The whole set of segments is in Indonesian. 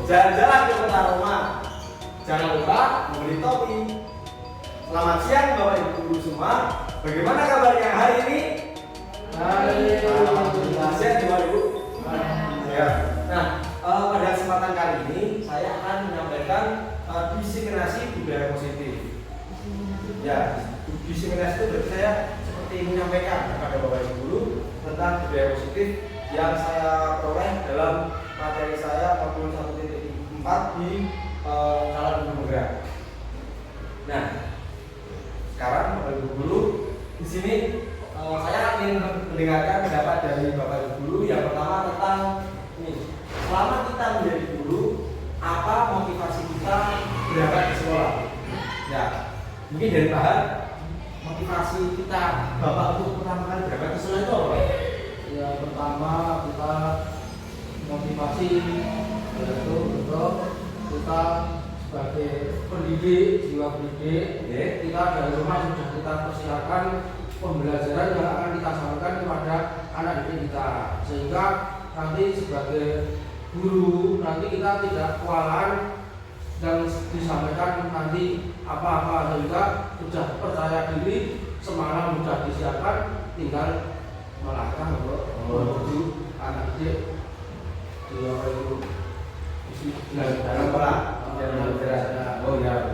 jalan-jalan ke kota Roma. Jangan lupa membeli topi. Selamat siang Bapak Ibu guru semua. Bagaimana kabarnya hari ini? Alhamdulillah sehat Bapak Ibu. Ya. Nah, pada kesempatan kali ini saya akan menyampaikan diseminasi budaya positif. Ya, diseminasi itu berarti saya seperti menyampaikan kepada Bapak Ibu guru tentang budaya positif yang saya peroleh dalam materi saya modul 1.4 di Kalan Bergerak. Nah, sekarang Bapak Ibu guru di sini saya ingin mendengarkan pendapat dari Bapak Ibu guru. Yang pertama tentang ini, selama kita menjadi guru, apa motivasi kita berangkat ke sekolah? Ya, mungkin dari bahan motivasi kita Bapak untuk pertama kali berangkat ke sekolah itu apa? Ya, pertama kita motivasi yaitu untuk kita sebagai pendidik, jiwa pendidik, kita dari rumah sudah kita persiapkan pembelajaran yang akan kita sampaikan kepada anak didik kita, sehingga nanti sebagai guru nanti kita tidak kewalahan dan disampaikan nanti apa-apa, sehingga sudah percaya diri, semalam sudah disiapkan, tinggal melangkah untuk menuju anak didik di dalam pola oh ya.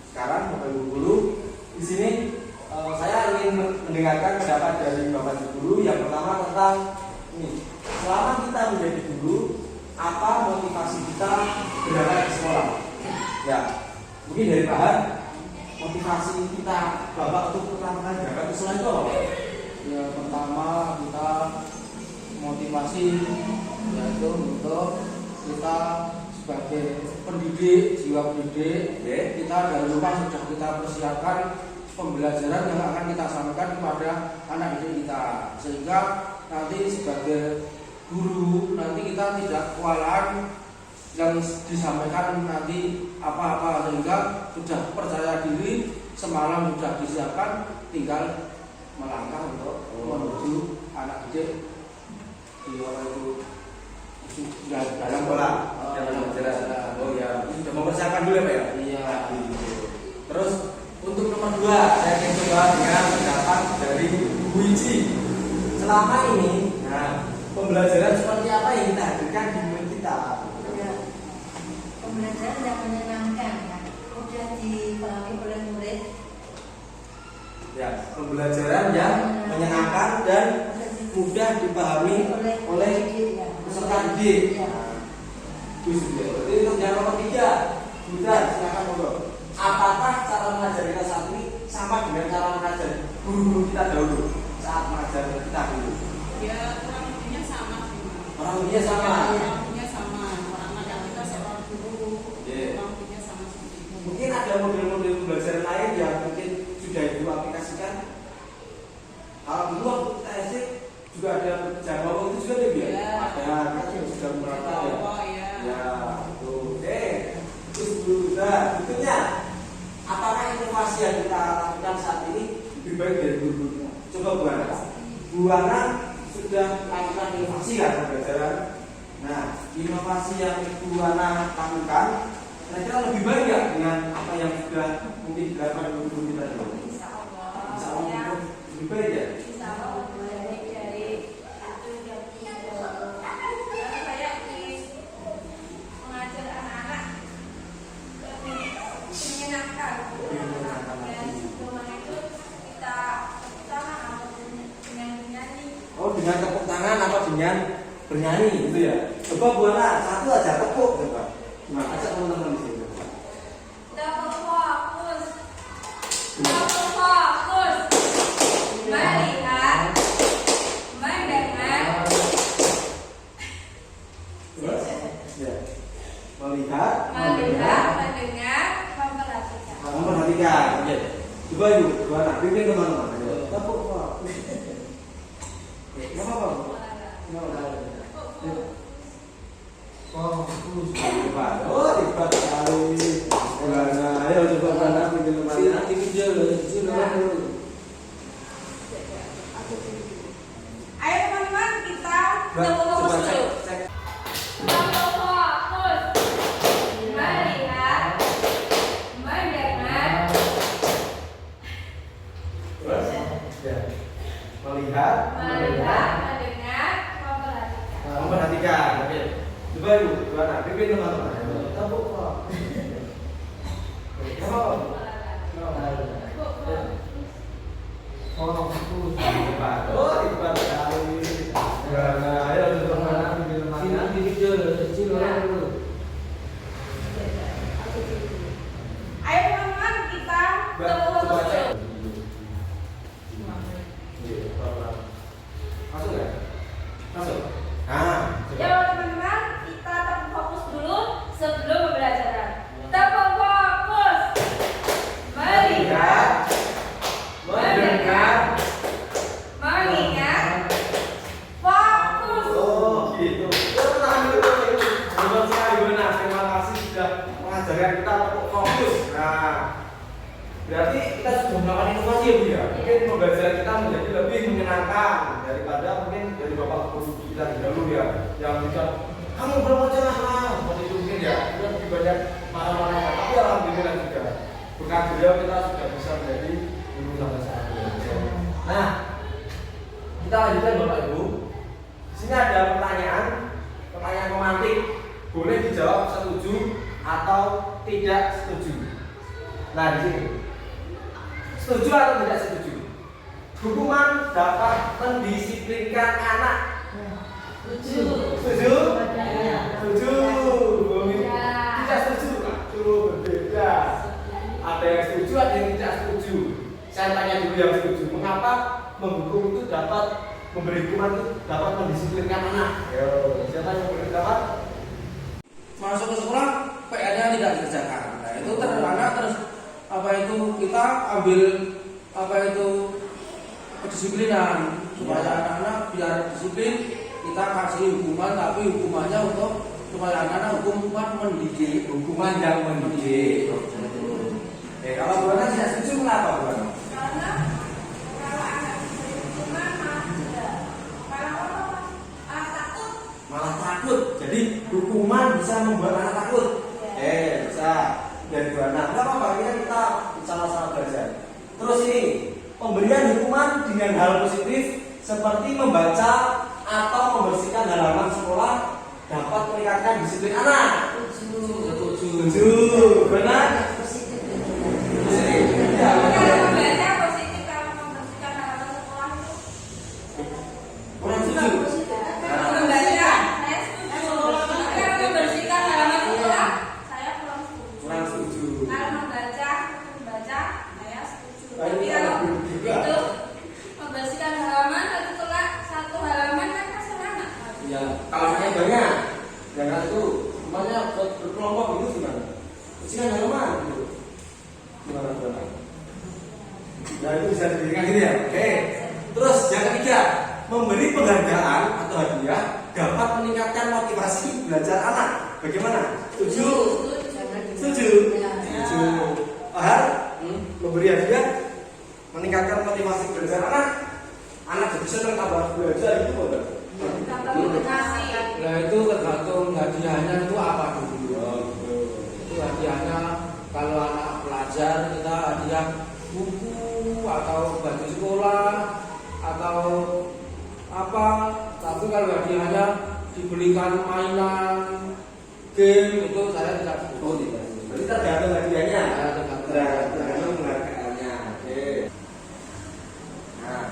Sekarang Bapak Ibu guru di sini saya ingin mendengarkan pendapat dari Bapak Ibu guru. Yang pertama tentang ini, selama kita menjadi guru, apa motivasi kita berangkat ke sekolah? Ya, mungkin dari bahan motivasi kita Bapak untuk pertama kali berangkat ke sekolah itu apa? Ya, pertama kita motivasi yaitu untuk kita sebagai pendidik, jiwa pendidik, kita dari rumah sudah kita persiapkan pembelajaran yang akan kita sampaikan kepada anak didik kita, sehingga nanti sebagai guru nanti kita tidak kewalahan yang disampaikan nanti apa-apa, sehingga sudah percaya diri, semalam sudah disiapkan, tinggal melangkah untuk menuju anak didik di dalam pola dalam jelas. Oh ya, sudah mempersiapkan dulu ya Pak ya? Iya. Terus untuk nomor 2 saya ingin coba dengan pendapat dari Bu Iji. Selama ini, nah, pembelajaran seperti apa yang kita hadirkan di murid kita? Ya, pembelajaran yang menyenangkan ya, mudah dipahami oleh murid. Ya, pembelajaran yang menyenangkan dan mudah dipahami oleh peserta didik. Berarti untuk yang nomor 3, Budan, silakan ngobrol. Apakah cara mengajar kita saat ini sama dengan cara mengajar guru-guru kita dahulu saat mengajar kita dulu? Ya, kurang lebihnya sama sih. Kurang lebihnya sama. Kurang lebihnya sama. Orang ngajar kita seorang guru. Kurang lebihnya sama seperti itu. Mungkin ada model-model pembelajaran lain yang mungkin sudah Ibu aplikasikan. Kalau dulu waktu kita SD juga ada Jawa itu juga ada ya? Ada, kita sudah merata ya. Oh ya. Ya, itu. Terus sudah, berikutnya, apakah inovasi yang kita lakukan saat ini lebih baik dari dulu? Coba Bu Ana. Bu Ana sudah melakukan inovasi kan pembelajaran. Nah, inovasi yang Bu Ana lakukan, kira-kira lebih baik ya dengan apa yang sudah mungkin dilakukan guru kita dulu? Insya Insya Allah Allah. lebih baik ya. Insya Allah lebih baik dari itu yang karena saya ingin mengajar anak-anak lebih menyenangkan. Dan sebelum itu kita sama dengan bernyanyi. Oh, dengan tepuk tangan apa dengan bernyanyi gitu ya? Coba Bu Ana, satu aja tepuk coba. Nah, ajak teman-teman di sini. Double fokus. Double fokus. Melihat, mendengar, Ya. Melihat, mendengar, memperhatikan. memperhatikan. Oke. Coba yuk, Bu Ana, pimpin teman-teman. Ayo. Tepuk. Enggak apa-apa. Enggak apa-apa. Fokus. Coba. Oh, hebat sekali. Bu Ana, ayo coba Bu Ana pimpin teman-teman. Ayo teman-teman kita Coba fokus dulu. cek. Double fokus. Coba ibu, dua anak, pimpin teman-teman. Tepuk kok. Oh, hebat. Oh, hebat sekali. Nah, ayo teman-teman, pimpin teman-teman. Sini kecil, kecil orang dulu. Ayo teman-teman kita Coba cek. Masuk ya? Masuk. Nah, Ya teman-teman, kita terfokus dulu sebelum pembelajaran. Terfokus. Melihat, mendengar, mengingat, fokus. oh gitu. Tahan dulu. Hebat sekali benar. Terima kasih sudah mengajarkan kita untuk fokus. Nah, berarti kita sudah melakukan inovasi ya Bu ya. Mungkin pembelajaran kita menjadi lebih menyenangkan daripada mungkin dari Bapak Guru kita dahulu ya, yang bisa kamu belum aja seperti itu mungkin ya. Kita lebih banyak marah-marah. Tapi alhamdulillah juga berkat beliau kita sudah bisa menjadi guru sampai saat ini. Nah, kita lanjutkan Bapak Ibu. Di sini ada pertanyaan pemantik. Boleh dijawab setuju atau tidak setuju. Nah, di sini setuju atau tidak setuju? Hukuman dapat mendisiplinkan anak. Setuju. Setuju? Ya. Setuju. Tidak setuju? Tuh, berbeda. Ada yang setuju, ada yang tidak setuju. Saya tanya dulu yang setuju. Mengapa menghukum itu dapat memberi hukuman itu dapat mendisiplinkan anak? Yo, siapa yang berpendapat? Masuk ke sekolah PR-nya tidak dikerjakan. Nah, itu anak terus apa itu kita ambil apa itu kedisiplinan supaya anak-anak biar disiplin, kita kasih hukuman, tapi hukumannya untuk supaya anak-anak hukuman mendidik, Hukuman yang mendidik. Kalau Bu Ana tidak setuju, kenapa Bu Ana? Karena kalau anak diberi hukuman malah tidak. Kalau anak takut, Malah takut. Jadi hukuman bisa membuat anak takut. Bisa. Dari Bu Ana. Kenapa Pak? Ini kan kita sama-sama belajar. Terus ini pemberian hukuman dengan hal positif seperti membaca atau membersihkan halaman sekolah dapat meningkatkan disiplin anak. Setuju. Benar? Positif. Positif. Ya. kalau membaca positif, kalau membersihkan halaman sekolah itu Kurang setuju. kalau membaca saya setuju. Tapi kalau membersihkan halaman sekolah saya kurang setuju. Kurang setuju. Kalau membaca saya setuju. Nah, Tapi ini kalau kalau juga. itu membersihkan halaman satu kelas satu halaman kan kasar anak. Ya, kalau saya banyak, jangan itu semuanya berkelompok itu gimana? Bersihkan halaman gitu. Gimana gimana? Nah itu bisa diberikan gitu ya. Oke. Terus yang ketiga, memberi penghargaan atau hadiah dapat meningkatkan motivasi belajar anak. Bagaimana? Setuju? Setuju? Setuju. Paham? Memberi hadiah meningkatkan motivasi belajar anak. Anak jadi senang tambah belajar itu betul. Tambah motivasi. nah itu tergantung hadiahnya itu apa dulu. Itu hadiahnya kalau anak pelajar kita hadiah buku atau baju sekolah atau apa, tapi kalau hadiahnya dibelikan mainan game itu saya tidak setuju. Berarti tergantung hadiahnya. Ya, tergantung. Tergantung penghargaannya. Oke. Nah,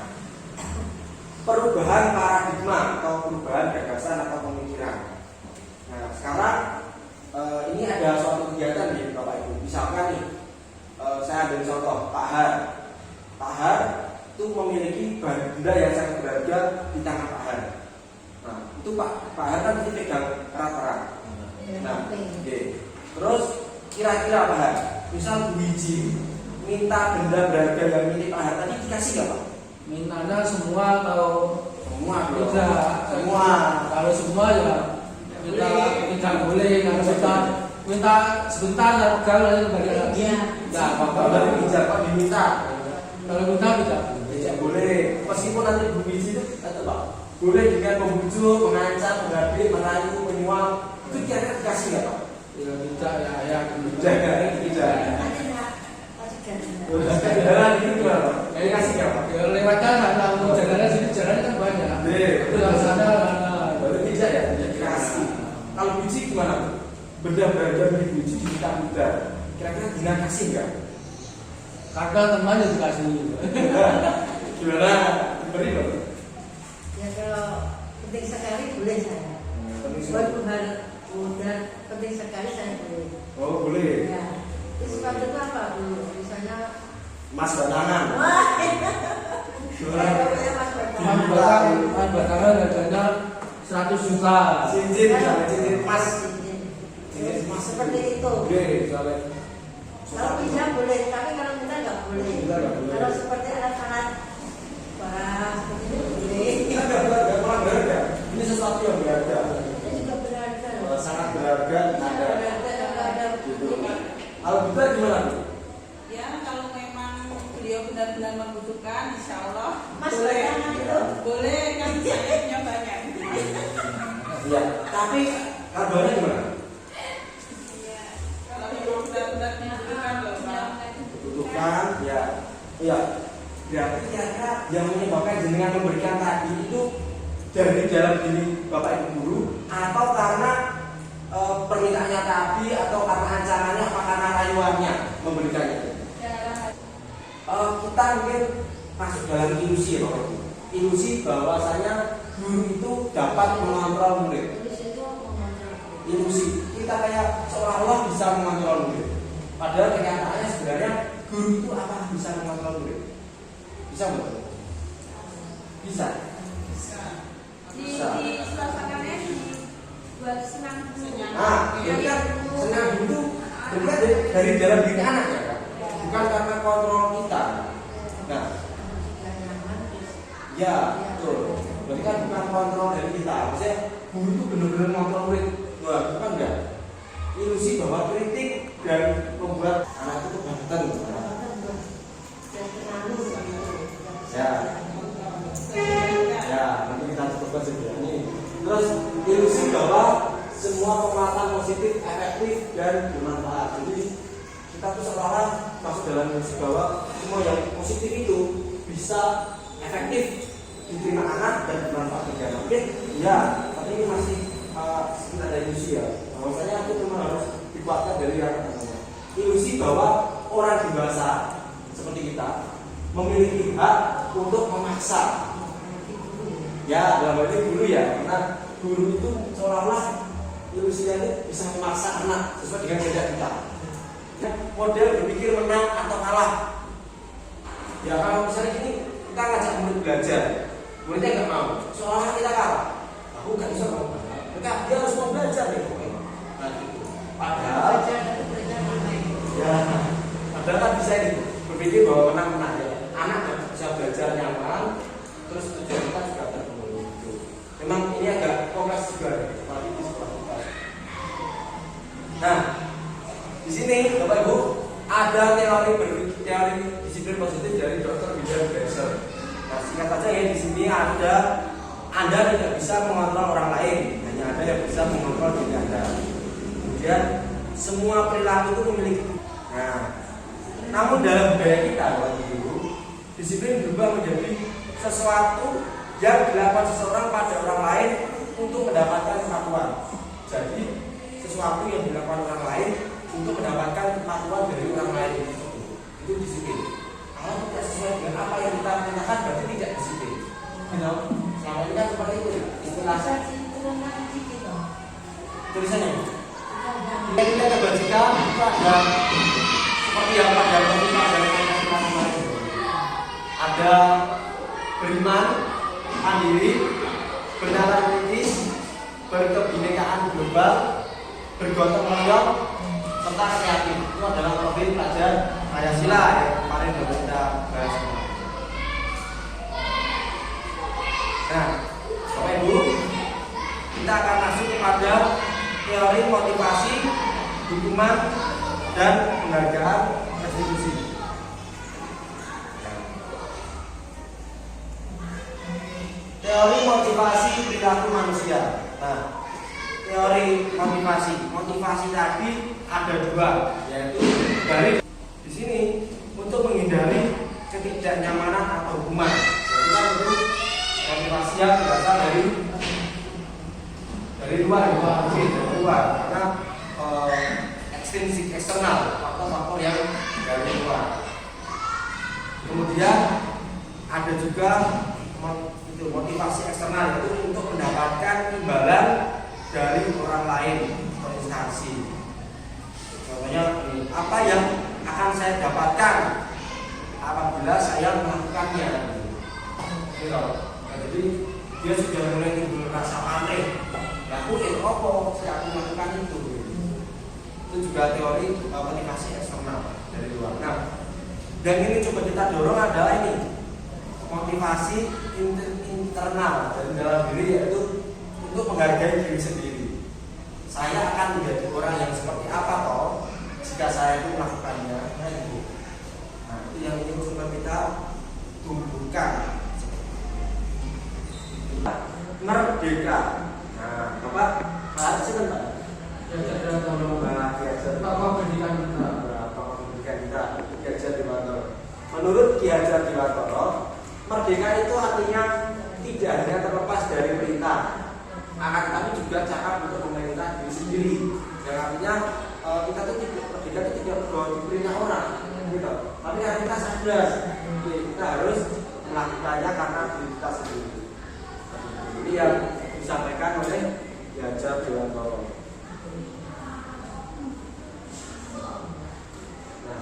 perubahan paradigma atau perubahan gagasan atau pemikiran. Nah, sekarang ini ada suatu kegiatan nih Bapak Ibu. Misalkan nih, saya ambil contoh Pak Har. Pak Har itu memiliki benda yang sangat berharga di tangan Pak Har. Nah, itu Pak Har kan mesti pegang erat-erat. Nah, oke. Terus kira-kira Pak Har, misal Bu Wiji minta benda berharga yang milik Pak Har tadi dikasih nggak Pak? Mintanya semua atau Semua dong. tidak? Semua. Kalau semua ya kita tidak boleh. Kalau kita minta sebentar ya pegang lalu kembali lagi. Iya. Tidak Kalau apa-apa. dari bijak Pak diminta. Kalau minta tidak. Tidak boleh. Meskipun nanti Bu Wiji itu kata Pak, boleh dengan membujuk, mengancam, menghadir, merayu, menyuap. Itu kira-kira dikasih nggak Pak? Ya tidak ya Jaga, tidak. Jalan gitu gimana Pak? Yang dikasih nggak Pak? Ya lewatnya sana mau jalannya sini jalannya kan banyak. Nih, Itu dari sana. Baru bijak ya, tidak dikasih. Kalau bijak benda berharga beribu juta. Kira-kira Dina kasih nggak? Kadang temannya dikasih. Gimana? Beri loh. Ya kalau penting sekali boleh saya. Buat udah penting sekali saya boleh. Oh boleh. Ya. Itu sepatu itu apa dulu? Misalnya Mas batangan. wah. Gimana? Mas Batangan harganya 100 juta. Cincin, misalnya cincin emas. Seperti itu. Oke, misalnya. Kalau pinjam boleh, tapi kalau kita nggak boleh. Kita nggak boleh. Kalau seperti alat-alat wah seperti itu boleh. Kita nggak pernah berharga. Ini sesuatu yang berharga. Ini juga berharga loh. Sangat berharga. Ada. Ada. Kalau kita gimana? Ya, kalau memang beliau benar-benar membutuhkan, insya Allah Mas boleh. batangan itu. Boleh, kan saya punya banyak. Iya. Tapi harganya gimana? Iya, kalau memang benar-benar membutuhkan loh, Pak. Butuhkan, ya. Iya. Berarti kira-kira yang menyebabkan jenengan memberikan tadi itu dari dalam diri Bapak Ibu guru atau karena permintaannya tadi atau karena ancamannya apa karena rayuannya memberikannya? Kita mungkin masuk dalam ilusi ya Bapak Ibu. Ilusi bahwasanya guru itu dapat mengontrol murid. Ilusi kita kayak seolah-olah bisa mengontrol murid. Padahal kenyataannya sebenarnya guru itu apa bisa mengontrol murid? Bisa nggak? Bisa. Di suasananya buat senang dulu. Nah, jadi kan senang dulu berarti dari dalam diri anak ya kan? Bukan karena kontrol kita. Nah, ya betul. Berarti kan bukan kontrol dari kita. Maksudnya guru itu benar-benar kontrol murid. Wah, bukan enggak. Ilusi bahwa kritik dan membuat anak itu kebangetan. Ya, ya nanti kita coba sebenarnya ini. Terus ilusi bahwa semua penguatan positif, efektif dan bermanfaat. Jadi kita tuh seolah masuk dalam ilusi bahwa semua yang positif itu bisa efektif diterima anak dan bermanfaat juga. Oke, ya, tapi ini masih sekitar dari ilusi ya. Bahwasanya itu memang harus dikuatkan dari anak-anak. Ilusi bahwa orang dewasa seperti kita memiliki hak untuk memaksa. Ya, dalam hal ini guru ya, karena guru itu seolah-olah ilusinya itu bisa memaksa anak sesuai dengan kehendak kita. Ya, model berpikir menang atau kalah. Ya kalau misalnya ini kita ngajak murid belajar, muridnya nggak mau, seolah-olah kita kalah. Aku nggak bisa mau belajar. Mereka dia harus mau belajar nih. Nah, gitu. Padahal kan bisa ini berpikir bahwa menang-menang ya. Anak bisa belajar nyaman, terus tujuan kita juga terpenuhi. Memang ini agak kompleks juga, apalagi di sekolah kita. Nah, di sini Bapak Ibu ada teori disiplin positif dari Dr. William Glasser. Nah, singkat saja ya di sini ada Anda tidak bisa mengontrol orang lain, hanya Anda yang bisa mengontrol diri Anda. Kemudian semua perilaku itu memiliki. Nah, namun dalam budaya kita, Bapak Ibu, disiplin berubah menjadi sesuatu yang dilakukan seseorang pada orang lain untuk mendapatkan kepatuhan. Jadi sesuatu yang dilakukan orang lain untuk mendapatkan kepatuhan dari orang lain itu disiplin. Kalau tidak sesuai dengan apa yang kita perintahkan berarti tidak disiplin. Selama ini kan seperti itu istilah tulisannya. Kita kebajikan itu ada seperti yang pada ada beriman, mandiri, bernalar kritis, berkebinekaan global, bergotong royong, serta kreatif. Itu adalah profil pelajar Pancasila yang kemarin baru kita bahas. Nah, Bapak Ibu, kita akan masuk kepada teori motivasi, dukungan, dan penghargaan restitusi. Teori motivasi perilaku manusia. Nah, teori motivasi tadi ada dua, yaitu dari di sini untuk menghindari ketidaknyamanan atau hukuman. Jadi itu motivasi yang berasal dari luar, karena ekstrinsik eksternal, faktor-faktor yang dari luar. Kemudian ada juga motivasi eksternal, yaitu untuk mendapatkan imbalan dari orang lain atau instansi. Contohnya apa yang akan saya dapatkan apabila saya melakukannya. Gitu. Jadi dia sudah mulai timbul rasa aneh. Aku apa saya akan melakukan itu. Itu juga teori motivasi eksternal dari luar. Nah, dan ini coba kita dorong adalah ini motivasi internal dari dalam diri, yaitu untuk menghargai diri sendiri. Saya akan menjadi orang yang seperti apa toh jika saya itu melakukannya. Nah itu yang ingin coba kita tumbuhkan. Merdeka. Nah, Bapak harus Pak. Diajar tolong Bapak pendidikan kita. Bapak pendidikan kita, Ki Hajar Dewantara. Menurut Ki Hajar Dewantara, merdeka itu artinya tidak hanya terlepas dari perintah, akan tetapi juga cakap untuk memerintah diri sendiri. Yang artinya kita tuh merdeka itu tidak perlu diperintah orang, gitu. Tapi kan kita sadar, kita harus melakukannya karena diri kita sendiri. Ini yang disampaikan oleh Ki Hajar Dewantara. Nah,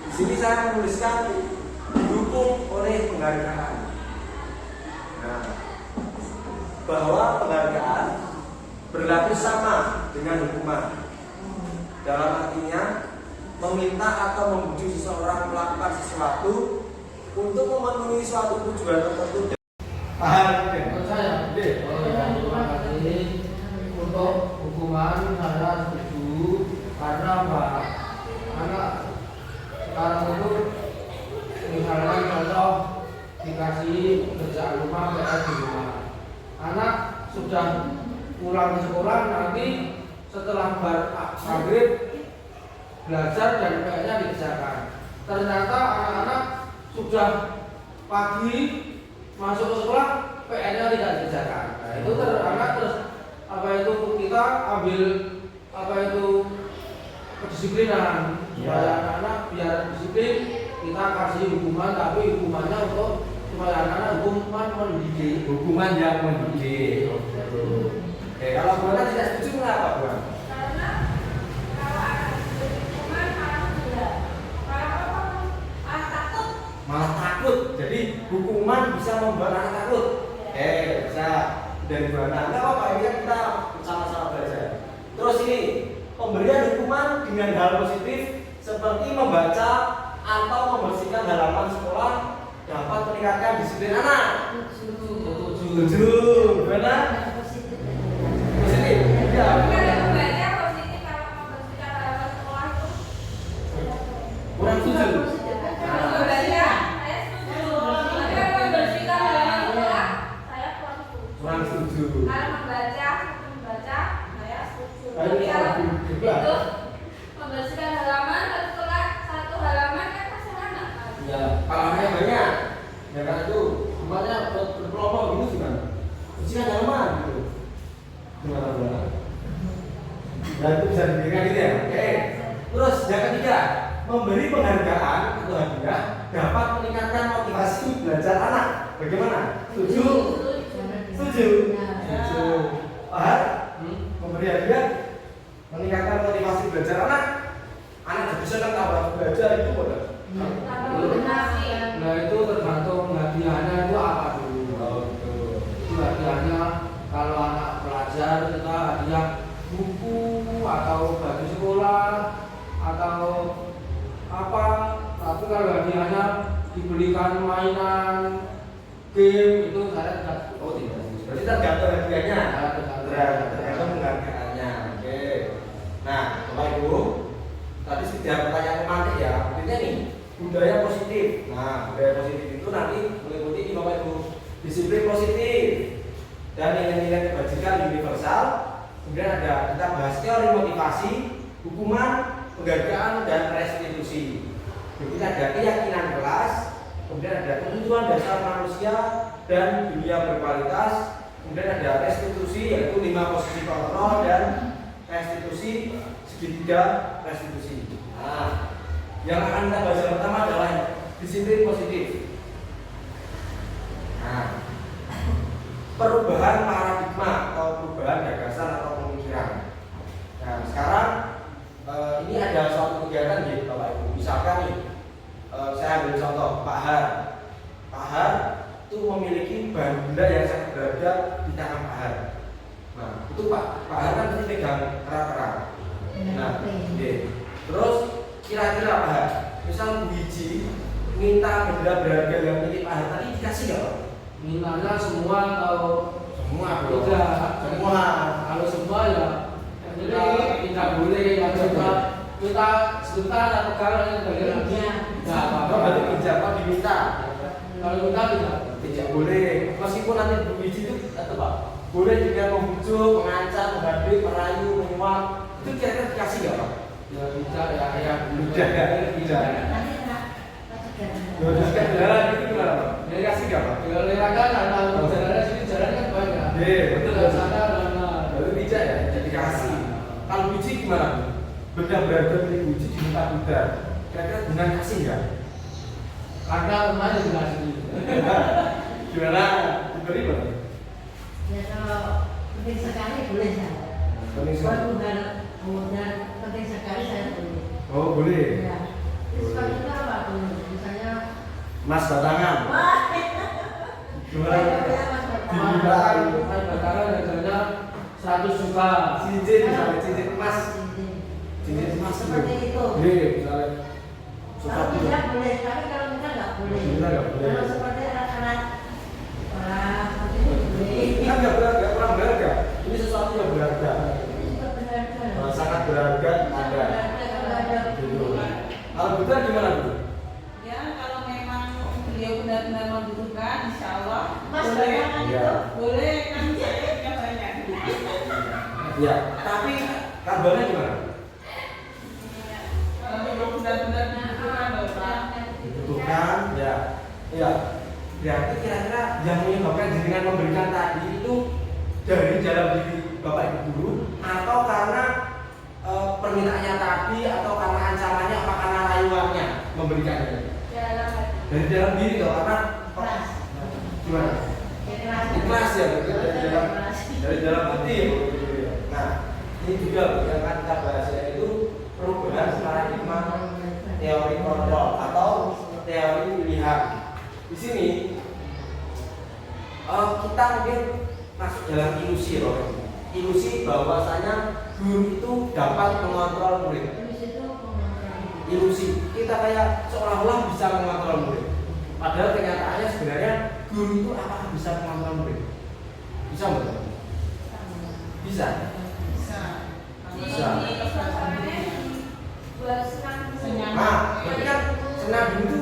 di sini saya menuliskan didukung oleh penghargaan. Nah, bahwa penghargaan berlaku sama dengan hukuman. Dalam artinya meminta atau membujuk seseorang melakukan sesuatu untuk memenuhi suatu tujuan tertentu. Paham? Menurut saya, terima kasih. Untuk hukuman saya setuju karena apa? Karena sekarang itu misalkan contoh dikasih kerjaan rumah PR di rumah, anak sudah pulang ke sekolah, nanti setelah maghrib belajar dan PR-nya dikerjakan. Ternyata anak-anak sudah pagi masuk ke sekolah, PR-nya tidak dikerjakan. Nah, itu anak terus kita ambil kedisiplinan supaya anak-anak biar disiplin, kita kasih hukuman, tapi hukumannya untuk supaya anak-anak hukuman mendidik, Hukuman yang mendidik. Kalau Buana tidak setuju kenapa, Buana? Karena kalau anak hukuman malah tidak, malah takut. Malah takut. Jadi hukuman bisa membuat anak takut. Bisa dari Buana. Enggak apa-apa, ini kan kita sama-sama belajar. Terus ini pemberian hukuman dengan hal positif seperti membaca atau membersihkan halaman sekolah dapat meningkatkan disiplin anak. Setuju. Benar? Positif. Ya. Kalau membaca positif, kalau membersihkan halaman sekolah itu Kurang setuju. kalau membaca saya setuju. Tapi kalau membersihkan halaman sekolah saya kurang setuju. Kurang setuju. Kalau membaca saya setuju. Kalau Tapi kalau juga. itu membersihkan halaman satu halaman kan masih anak. Ya, halamannya banyak. Ya kan itu semuanya berkelompok gitu sih kan. Bersihkan halaman gitu. Gimana Buana? Dan itu bisa diberikan gitu ya. Oke. Terus yang ketiga, memberi penghargaan atau hadiah dapat meningkatkan motivasi belajar anak. Bagaimana? Setuju? Setuju. Setuju. Paham? Memberi hadiah meningkatkan motivasi belajar anak. Anak jadi senang tambah belajar itu boleh. Nah itu tergantung hadiahnya itu apa dulu. Itu hadiahnya kalau anak pelajar kita hadiah buku atau baju sekolah atau apa. Tapi kalau hadiahnya dibelikan mainan, game itu saya tidak. Oh tidak. Berarti tergantung hadiahnya. Tergantung penghargaannya. Oke. Nah, Bapak Ibu, tadi sudah pertanyaan pemantik ya. Artinya nih budaya positif. Nah, budaya positif itu nanti meliputi ini Bapak Ibu, disiplin positif dan nilai-nilai kebajikan universal. Kemudian ada kita bahas teori motivasi, hukuman, penghargaan dan restitusi. Kemudian ada keyakinan kelas, kemudian ada kebutuhan dasar manusia dan dunia berkualitas, kemudian ada restitusi yaitu 5 posisi kontrol dan restitusi, segitiga, restitusi. Nah, yang akan kita bahas yang pertama adalah disiplin positif. Nah, perubahan paradigma atau perubahan gagasan atau pemikiran. Nah, sekarang ini ada suatu kegiatan gitu Bapak Ibu. Misalkan nih, saya ambil contoh Pak Har. Pak Har itu memiliki benda yang sangat berharga di tangan Pak Har. Nah, itu Pak Har kan pasti pegang erat-erat. Nah, terus kira-kira Pak Har, misal Bu Wiji minta benda berharga yang milik Pak Har tadi dikasih nggak Pak? Mintanya semua atau Semua bro. tidak? Semua. Kalau semua ya kita tidak boleh, ya kita sebentar atau pegang bagian tidak Kalau apa-apa. berarti pinjam, kalau diminta Kalau kita tidak boleh. Meskipun nanti Bu Wiji itu atau Pak boleh juga membujuk, mengancam, menghadik, merayu, menyuap, itu kira-kira dikasih nggak Pak? ya tidak ya Tidak. Nanti enggak juga. Terus kan jalan itu gimana Pak? Dikasih nggak Pak? ya lerakan atau jalannya sini jalan kan banyak. Betul. Tidak sana mana. Lalu tidak ya, jadi kasih. Kalau biji gimana Bu? Benda berharga milik biji diminta Buddha. Kira-kira dengan kasih nggak? Karena rumahnya juga sini. Gimana? Diberi Pak? Ya kalau penting sekali boleh saya. Penting sekali. Kemudian penting sekali saya boleh. Oh boleh. Ya. Terus kalau kita apa boleh? Misalnya Mas batangan. wah, Gimana? Diminta rumah bakara harganya 100 juta. Cincin misalnya cincin emas. Cincin emas seperti itu. Iya misalnya. Kalau tidak boleh, tapi kalau kita nggak boleh. Kita nggak boleh. Kalau seperti anak-anak orang seperti itu boleh. Kan nggak berharga, kurang berharga. Ini sesuatu yang berharga. Ini juga berharga. Sangat berharga ada. Kalau ada Gitu. Kalau Buddha gimana Bu? Ya, kalau memang beliau benar-benar membutuhkan, insya Allah Mas boleh. batangan Iya. itu Boleh, kan saya punya banyak. Ya, tapi kabarnya gimana? Kalau memang benar-benar membutuhkan, Bapak. Dibutuhkan, ya. Ya. Berarti kira-kira yang menyebabkan jenengan memberikan tadi itu dari dalam diri Bapak Ibu guru atau karena permintaannya tadi atau karena ancamannya apa karena rayuannya memberikannya? Dalam hati. Dari dalam diri loh, karena keras. gimana? Ikhlas. Ikhlas ya, berarti dari dalam hati ya. Nah, ini juga yang akan kita bahas yaitu perubahan paradigma teori kontrol atau teori pilihan. Di sini kita mungkin masuk dalam ilusi loh, ilusi bahwasanya guru itu dapat mengontrol murid. Terus itu mengontrol. Ilusi kita kayak seolah-olah bisa mengontrol murid, padahal kenyataannya sebenarnya guru itu apakah bisa mengontrol murid? Bisa nggak? Bisa. Bisa. Bisa. Ini suasananya buat senang. Nah, berarti kan senang dulu itu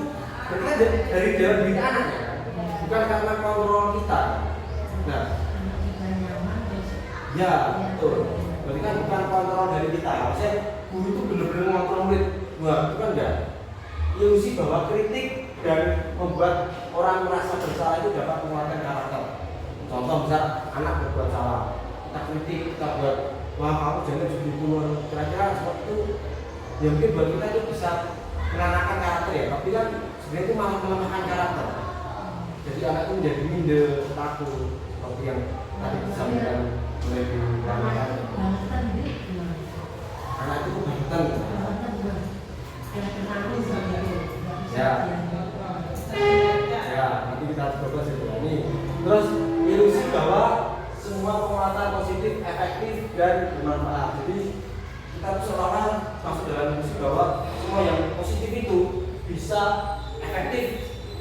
berarti kan dari dalam diri anaknya kan? Bukan karena kontrol kita. Nah, Anak kita nyaman terus. ya betul. Berarti kan bukan kontrol dari kita. Maksudnya guru itu benar-benar mengontrol murid. Wah, itu kan enggak. Ilusi bahwa kritik dan membuat orang merasa bersalah itu dapat menguatkan karakter. Contoh misal anak berbuat salah, kita kritik, kita buat, wah kamu jangan begitu. Kira-kira seperti itu. Ya mungkin buat kita itu bisa menanamkan karakter ya, tapi kan sebenarnya itu malah melemahkan karakter. Jadi anak itu menjadi minder, takut, seperti yang tadi disampaikan oleh Bu Rani. Bangetan gitu gimana? Anak itu kebangetan. Bangetan gimana? Kayak kenalin sama itu. Nggak bisa Ya. diam. Ya, nanti kita coba sih ini. Terus ilusi bahwa semua penguatan positif, efektif dan bermanfaat. Jadi kita tuh seolah-olah masuk dalam ilusi bahwa semua yang positif itu bisa efektif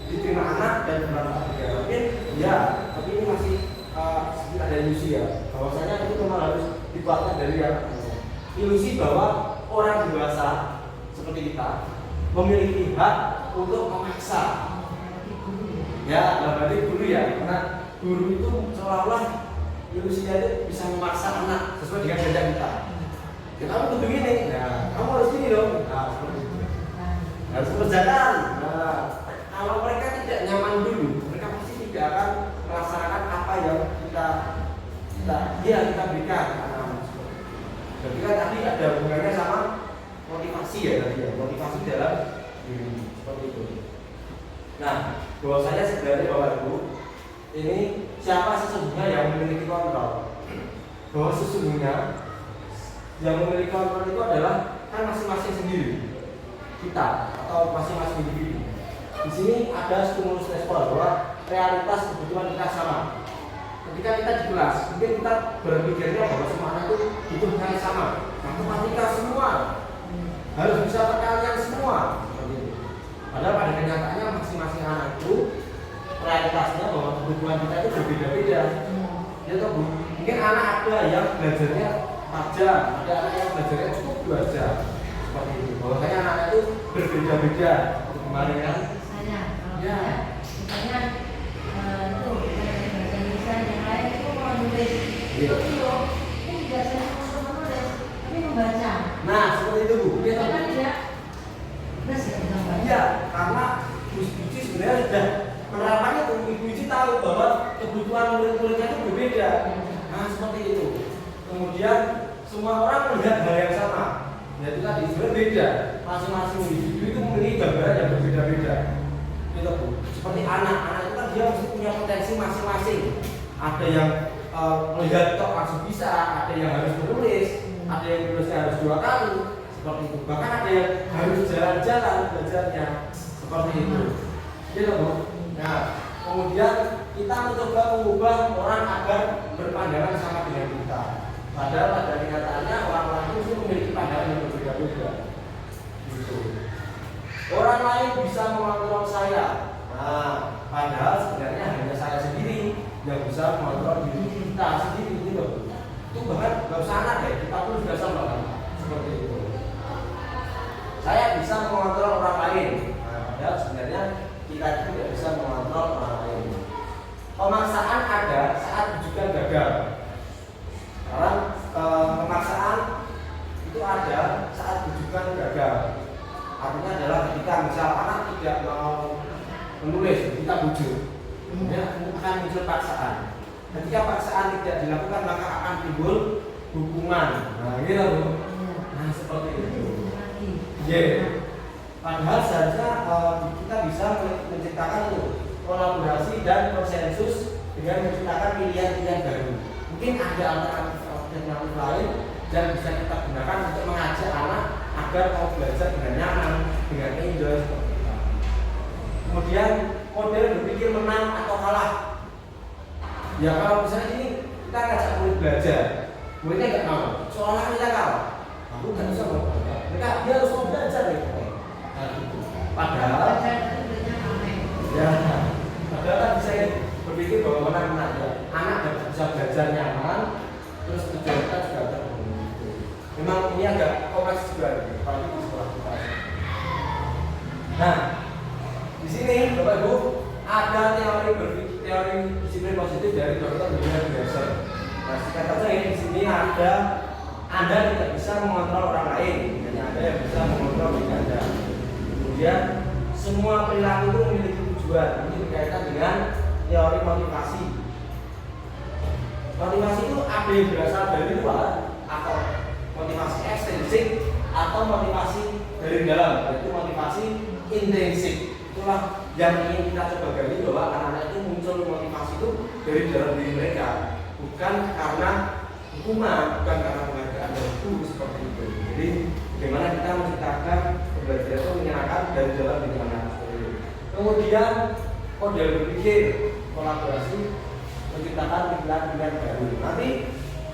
diterima anak dan bermanfaat juga. Mungkin ya, tapi ini masih sedikit ada ilusi ya. Bahwasanya itu memang harus dikuatkan dari yang ilusi bahwa orang dewasa seperti kita memiliki hak untuk memaksa. Ya, berarti guru ya, karena guru itu seolah-olah ilusinya itu bisa memaksa anak sesuai dengan kehendak kita. Ya kamu tuh begini, nah kamu harus gini dong. Nah, seperti itu. Harus kerjakan. Nah, kalau mereka tidak nyaman dulu, mereka pasti tidak akan melaksanakan apa yang kita berikan ke anak-anak. Berarti kan tadi ada hubungannya sama motivasi ya tadi ya, motivasi dalam diri seperti itu. Nah, bahwasanya sebenarnya Bapak Ibu, ini siapa sesungguhnya yang memiliki kontrol? Bahwa sesungguhnya yang memiliki kontrol itu adalah kan masing-masing sendiri kita atau masing-masing individu. Di sini ada stimulus respon bahwa realitas kebutuhan kita sama. Ketika kita di kelas, mungkin kita berpikirnya bahwa semua anak itu butuhnya sama. Matematika semua harus bisa perkalian semua. Padahal pada kenyataannya masing-masing anak itu realitasnya bahwa kebutuhan kita itu berbeda-beda. Ya toh Bu, mungkin anak ada yang belajarnya 4 jam, ada anak yang belajarnya cukup 2 jam. Seperti itu. Bahwasanya anak itu berbeda-beda. Kemarin kan? Saya, kalau Ya. saya, misalnya itu bahasa Indonesia yang lain itu mau nulis, Iya. ini tidak saya mau menulis, tapi membaca. Nah, seperti itu Bu. Itu kan dia plus ya dengan baca. Iya, karena Bu Suci sebenarnya sudah penerapannya tuh Ibu Suci tahu bahwa kebutuhan murid-muridnya itu berbeda. Nah, seperti itu. Kemudian semua orang melihat hal yang sama. Jadi tadi sebenarnya beda. Masing-masing individu itu memiliki gambaran yang berbeda-beda. Gitu Bu. Seperti anak itu kan dia mesti punya potensi masing-masing. Ada yang melihat tok langsung bisa, ada yang harus menulis, ada yang menulisnya harus 2 kali. Seperti itu. Bahkan ada yang harus jalan-jalan belajarnya seperti itu. Gitu Bu. Nah, kemudian kita mencoba mengubah orang agar berpandangan sama dengan kita. Padahal pada kenyataannya orang-orang itu memiliki pandangan yang berbeda-beda. Gitu. Orang lain bisa mengontrol saya. Nah, padahal sebenarnya hanya saya sendiri yang bisa mengontrol diri kita sendiri gitu. Itu bahkan nggak usah anak ya, kita pun juga sama kan. Seperti itu. Saya bisa mengontrol orang lain. Nah, padahal sebenarnya kita itu tidak bisa mengontrol orang lain. Pemaksaan ada saat juga gagal. Karena pemaksaan itu ada saat rujukan gagal. Artinya adalah ketika misal anak tidak mau menulis, kita bujuk, ya akan muncul paksaan. Ketika paksaan tidak dilakukan maka akan timbul hukuman. Nah, gitu Bu. Nah, seperti itu. Yeah. Padahal seharusnya kita bisa menciptakan itu kolaborasi dan konsensus dengan menciptakan pilihan-pilihan baru. Mungkin ada alternatif lain dan bisa kita gunakan untuk mengajak anak agar mau belajar dengan nyaman, dengan enjoy seperti itu. Kemudian model berpikir menang atau kalah. Ya kalau misalnya ini kita ngajak murid belajar, muridnya nggak mau, soalnya kita kalah, aku nggak bisa mau belajar. Mereka dia harus mau belajar nih. Nah, gitu. Padahal ya, padahal kan bisa berpikir bahwa menang-menang ya. Anak bisa belajar nyaman, terus tujuan kita juga terpenuhi. Memang ini agak kompleks juga, apalagi di sekolah kita. Nah, di sini Bapak Ibu ada teori disiplin positif dari Dr. William Glasser. Nah, singkat saja ini di sini ada Anda tidak bisa mengontrol orang lain, hanya Anda yang bisa mengontrol diri Anda. Kemudian semua perilaku itu memiliki tujuan. Ini berkaitan dengan teori motivasi. Motivasi itu ada yang berasal dari luar atau motivasi ekstrinsik atau motivasi dari dalam, yaitu motivasi intrinsik. Itulah yang ingin kita coba gali bahwa anak-anak itu muncul motivasi itu dari dalam diri mereka, bukan karena hukuman, bukan karena penghargaan dari guru seperti itu. Jadi bagaimana kita menciptakan pembelajaran itu menyenangkan dari dalam diri anak seperti itu. Kemudian model berpikir kolaborasi menciptakan pikiran-pikiran baru. Nanti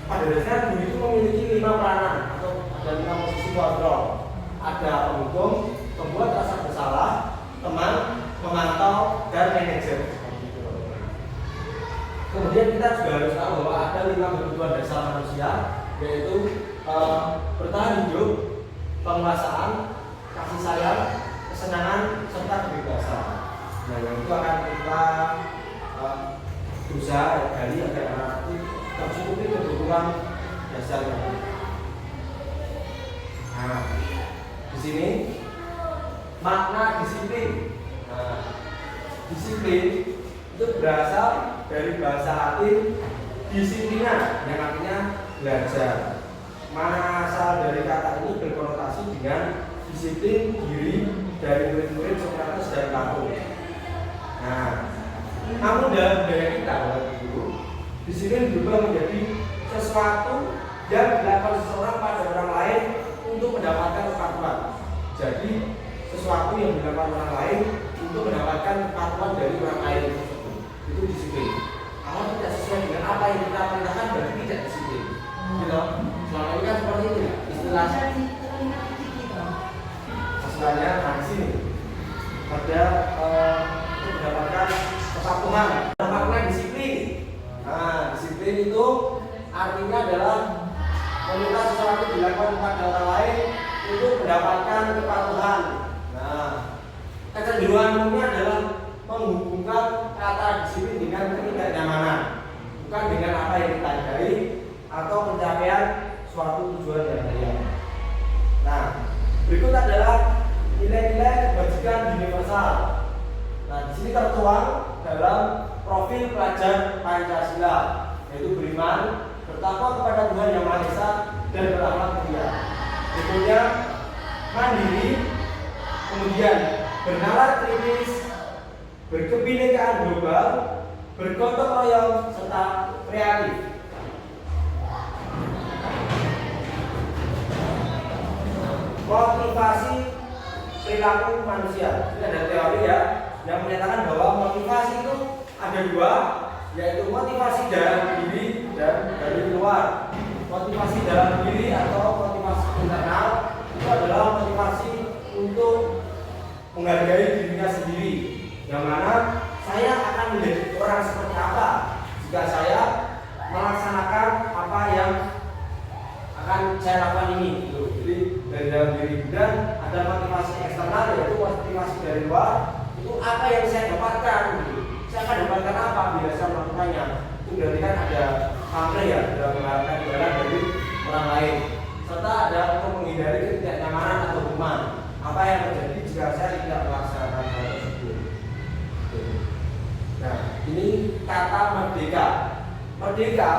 pada dasarnya guru itu memiliki 5 peranan atau ada 5 posisi kontrol. Ada penghukum, pembuat rasa bersalah, teman, pemantau, dan manajer. Kemudian kita juga harus tahu bahwa ada 5 kebutuhan dasar manusia, yaitu bertahan hidup, penguasaan, kasih sayang, kesenangan, serta kebebasan. Nah, yang itu akan kita berusaha gali agar anak itu tercukupi kebutuhan dasarnya. Nah, di sini makna disiplin. Nah, disiplin itu berasal dari bahasa Latin disiplina yang artinya belajar. dari kata ini berkonotasi dengan disiplin diri dari murid-murid Sokrates dan Plato. Nah, namun dalam budaya kita disiplin berubah menjadi sesuatu yang dilakukan seseorang pada orang lain untuk mendapatkan kepatuhan. Jadi sesuatu yang dilakukan orang lain untuk mendapatkan kepatuhan dari orang lain tersebut, itu disiplin. Kalau tidak sesuai dengan apa yang kita perintahkan berarti tidak disiplin. Gitu. Selama ini kan seperti itu ya, istilahnya. Istilahnya nah di sini ada untuk mendapatkan kepatuhan. Makna disiplin. Nah, disiplin itu artinya adalah meminta sesuatu dilakukan kepada orang lain untuk mendapatkan kepatuhan. Nah, kecenderungan umumnya adalah menghubungkan kata disiplin dengan ketidaknyamanan, bukan dengan apa yang kita cari atau pencapaian suatu tujuan yang real. Nah, berikut adalah nilai-nilai kebajikan universal. Nah, di sini tertuang dalam profil pelajar Pancasila, yaitu beriman, bertakwa kepada Tuhan Yang Maha Esa, dan berakhlak mulia. Berikutnya mandiri, kemudian bernalar kritis, berkebinekaan global, bergotong royong, serta kreatif. Motivasi perilaku manusia. Ini ada teori ya yang menyatakan bahwa motivasi itu ada dua, yaitu motivasi dalam diri dan dari luar. Motivasi dalam diri atau motivasi internal itu adalah motivasi untuk menghargai dirinya sendiri, yang mana saya akan menjadi orang seperti apa jika saya melaksanakan apa yang akan saya lakukan ini. Jadi dari dalam diri, dan ada motivasi eksternal yaitu motivasi dari luar, itu apa yang saya dapatkan. Saya akan dapatkan apa bila saya melakukannya. Itu berarti kan ada pamrih ya, ada mengharapkan imbalan dari orang lain, serta ada untuk menghindari ketidaknyamanan atau hukuman. Apa yang terjadi jika saya tidak melaksanakan hal tersebut. Nah, ini kata merdeka. Merdeka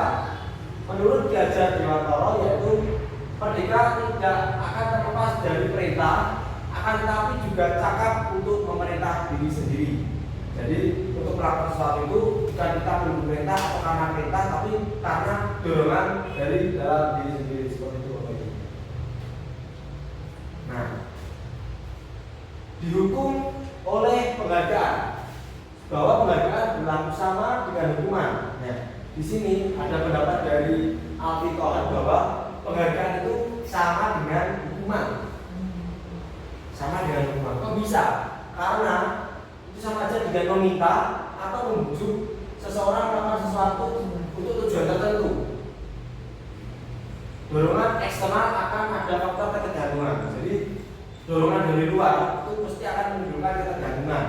menurut Ki Hajar Dewantara yaitu merdeka tidak akan terlepas dari perintah, akan tetapi juga cakap untuk memerintah diri sendiri. Jadi untuk melakukan sesuatu itu bukan kita perlu perintah atau karena perintah, tapi karena dorongan dari dalam diri sendiri, seperti itu. Nah, dihukum oleh penghargaan, bahwa penghargaan berlaku sama dengan hukuman. Nah, di sini ada pendapat dari Al-Fiqh bahwa penghargaan itu sama dengan hukuman. Sama dengan hukuman. Kok bisa? Karena itu sama aja dengan meminta atau membujuk seseorang melakukan sesuatu untuk tujuan tertentu. Dorongan eksternal akan ada faktor ketergantungan. Jadi dorongan dari luar itu pasti akan menimbulkan ketergantungan.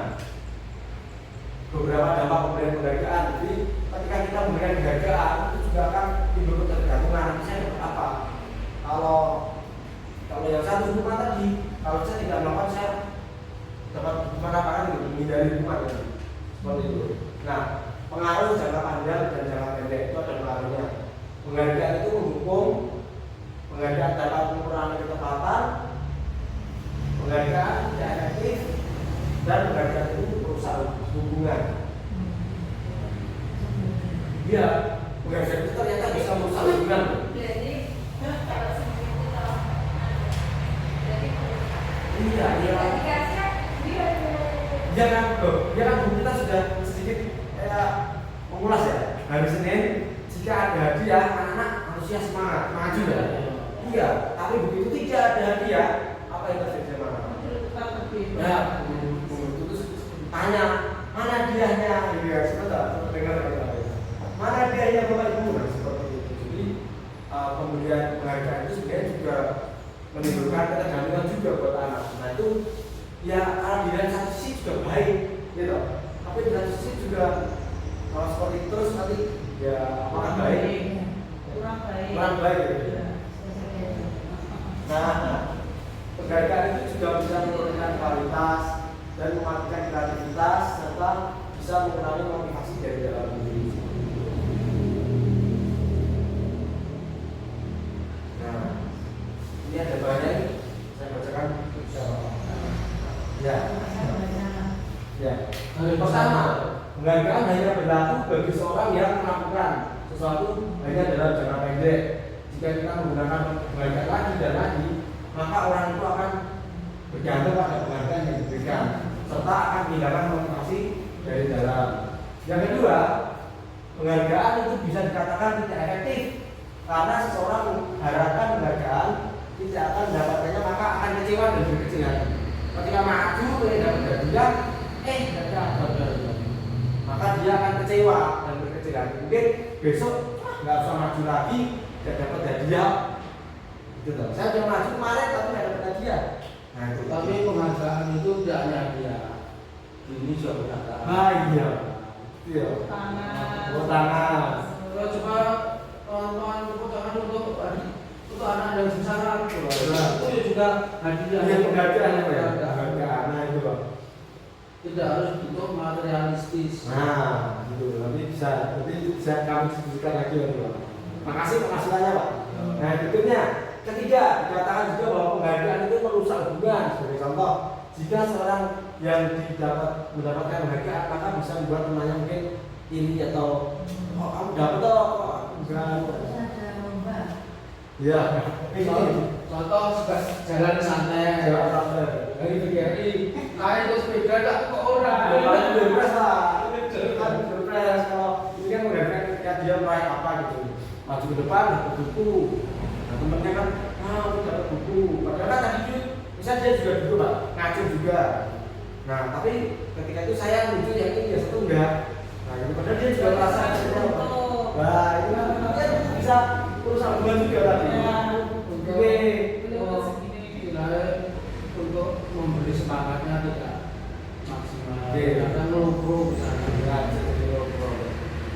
Beberapa dampak pemberian penghargaan. Jadi ketika kita memberikan penghargaan itu juga akan timbul ketergantungan. Saya dapat apa? Kalau yang satu hukuman tadi, kalau saya tidak melakukan, saya dapat hukuman apa kan? Menghindari hukuman kan? Seperti itu. Nah, pengaruh jangka panjang dan jangka pendek itu ada pengaruhnya. Penghargaan itu mendukung, penghargaan dapat mengurangi ketepatan, penghargaan tidak efektif, dan penghargaan itu merusak hubungan. Iya, penghargaan itu ternyata bisa merusak hubungan. Iya, dia kan kita sudah sedikit mengulas ya. Hari Senin jika ada hadiah, anak-anak manusia semangat, maju ya. Iya, tapi begitu tidak ada hadiah, apa yang terjadi sama anak? Ya, terus tanya mana hadiahnya? Iya, sebentar, dengar. Mana hadiahnya Bapak Ibu? Nah, seperti itu. Jadi pemberian penghargaan itu sebenarnya juga menimbulkan ketergantungan juga buat anak. Nah itu ya kalau dilihat satu sisi juga baik, gitu. Tapi di satu sisi juga kalau seperti itu terus nanti ya apakah baik? Kurang baik. Gitu. Nah, penghargaan itu juga bisa menurunkan kualitas dan mematikan kreativitas serta bisa mengurangi motivasi dari dalam diri. Nah, ini Penghargaan hanya berlaku bagi seorang yang melakukan sesuatu hanya dalam jangka pendek. Jika kita menggunakan penghargaan lagi dan lagi, maka orang itu akan bergantung pada penghargaan yang diberikan, serta akan kehilangan motivasi dari dalam. Yang kedua, penghargaan itu bisa dikatakan tidak efektif karena seseorang mengharapkan penghargaan tidak akan mendapatkannya, maka akan kecewa dan berkecil hati. Ketika maju pengen dapat hadiah, tidak dapat, maka dia akan kecewa dan berkecil hati. Mungkin besok nggak usah maju lagi, tidak dapat hadiah. Gitu. Saya sudah maju kemarin tapi tidak dapat hadiah. Nah, itu. Tapi penghargaan itu tidak hanya dia. Ini juga penghargaan. Ah iya. Iya. Tangan. Kalau coba teman-teman tepuk tangan untuk anak yang sengsara. Itu juga hadiah. Yang penghargaan apa ya? Penghargaan. Nah itu Pak. Tidak harus bentuk materialistis. Nah, gitu. Nanti bisa kami diskusikan lagi ya Pak. Makasih banyak Pak. Nah berikutnya, ketiga dikatakan juga bahwa penghargaan itu merusak hubungan. Sebagai contoh, jika seorang yang mendapatkan penghargaan maka bisa membuat temannya mungkin ini atau kamu dapat kok enggak. Iya. Contoh jalan santai. Dari BGRI, itu sepeda tak kok orang. Bebas lah. Bebas kalau ini kan menghargai ketika dia meraih apa gitu. Maju ke depan dapat buku. Nah temennya kan, aku dapat buku. Padahal kan tadi bisa dia juga dulu Pak, ngacung juga. Nah tapi ketika itu saya lucu yang ini ya satu enggak. Nah itu padahal dia juga merasa wah itu kan dia bisa urusan hubungan juga tadi. Untuk memberi semangatnya tidak maksimal. Karena ngelubruk misalnya.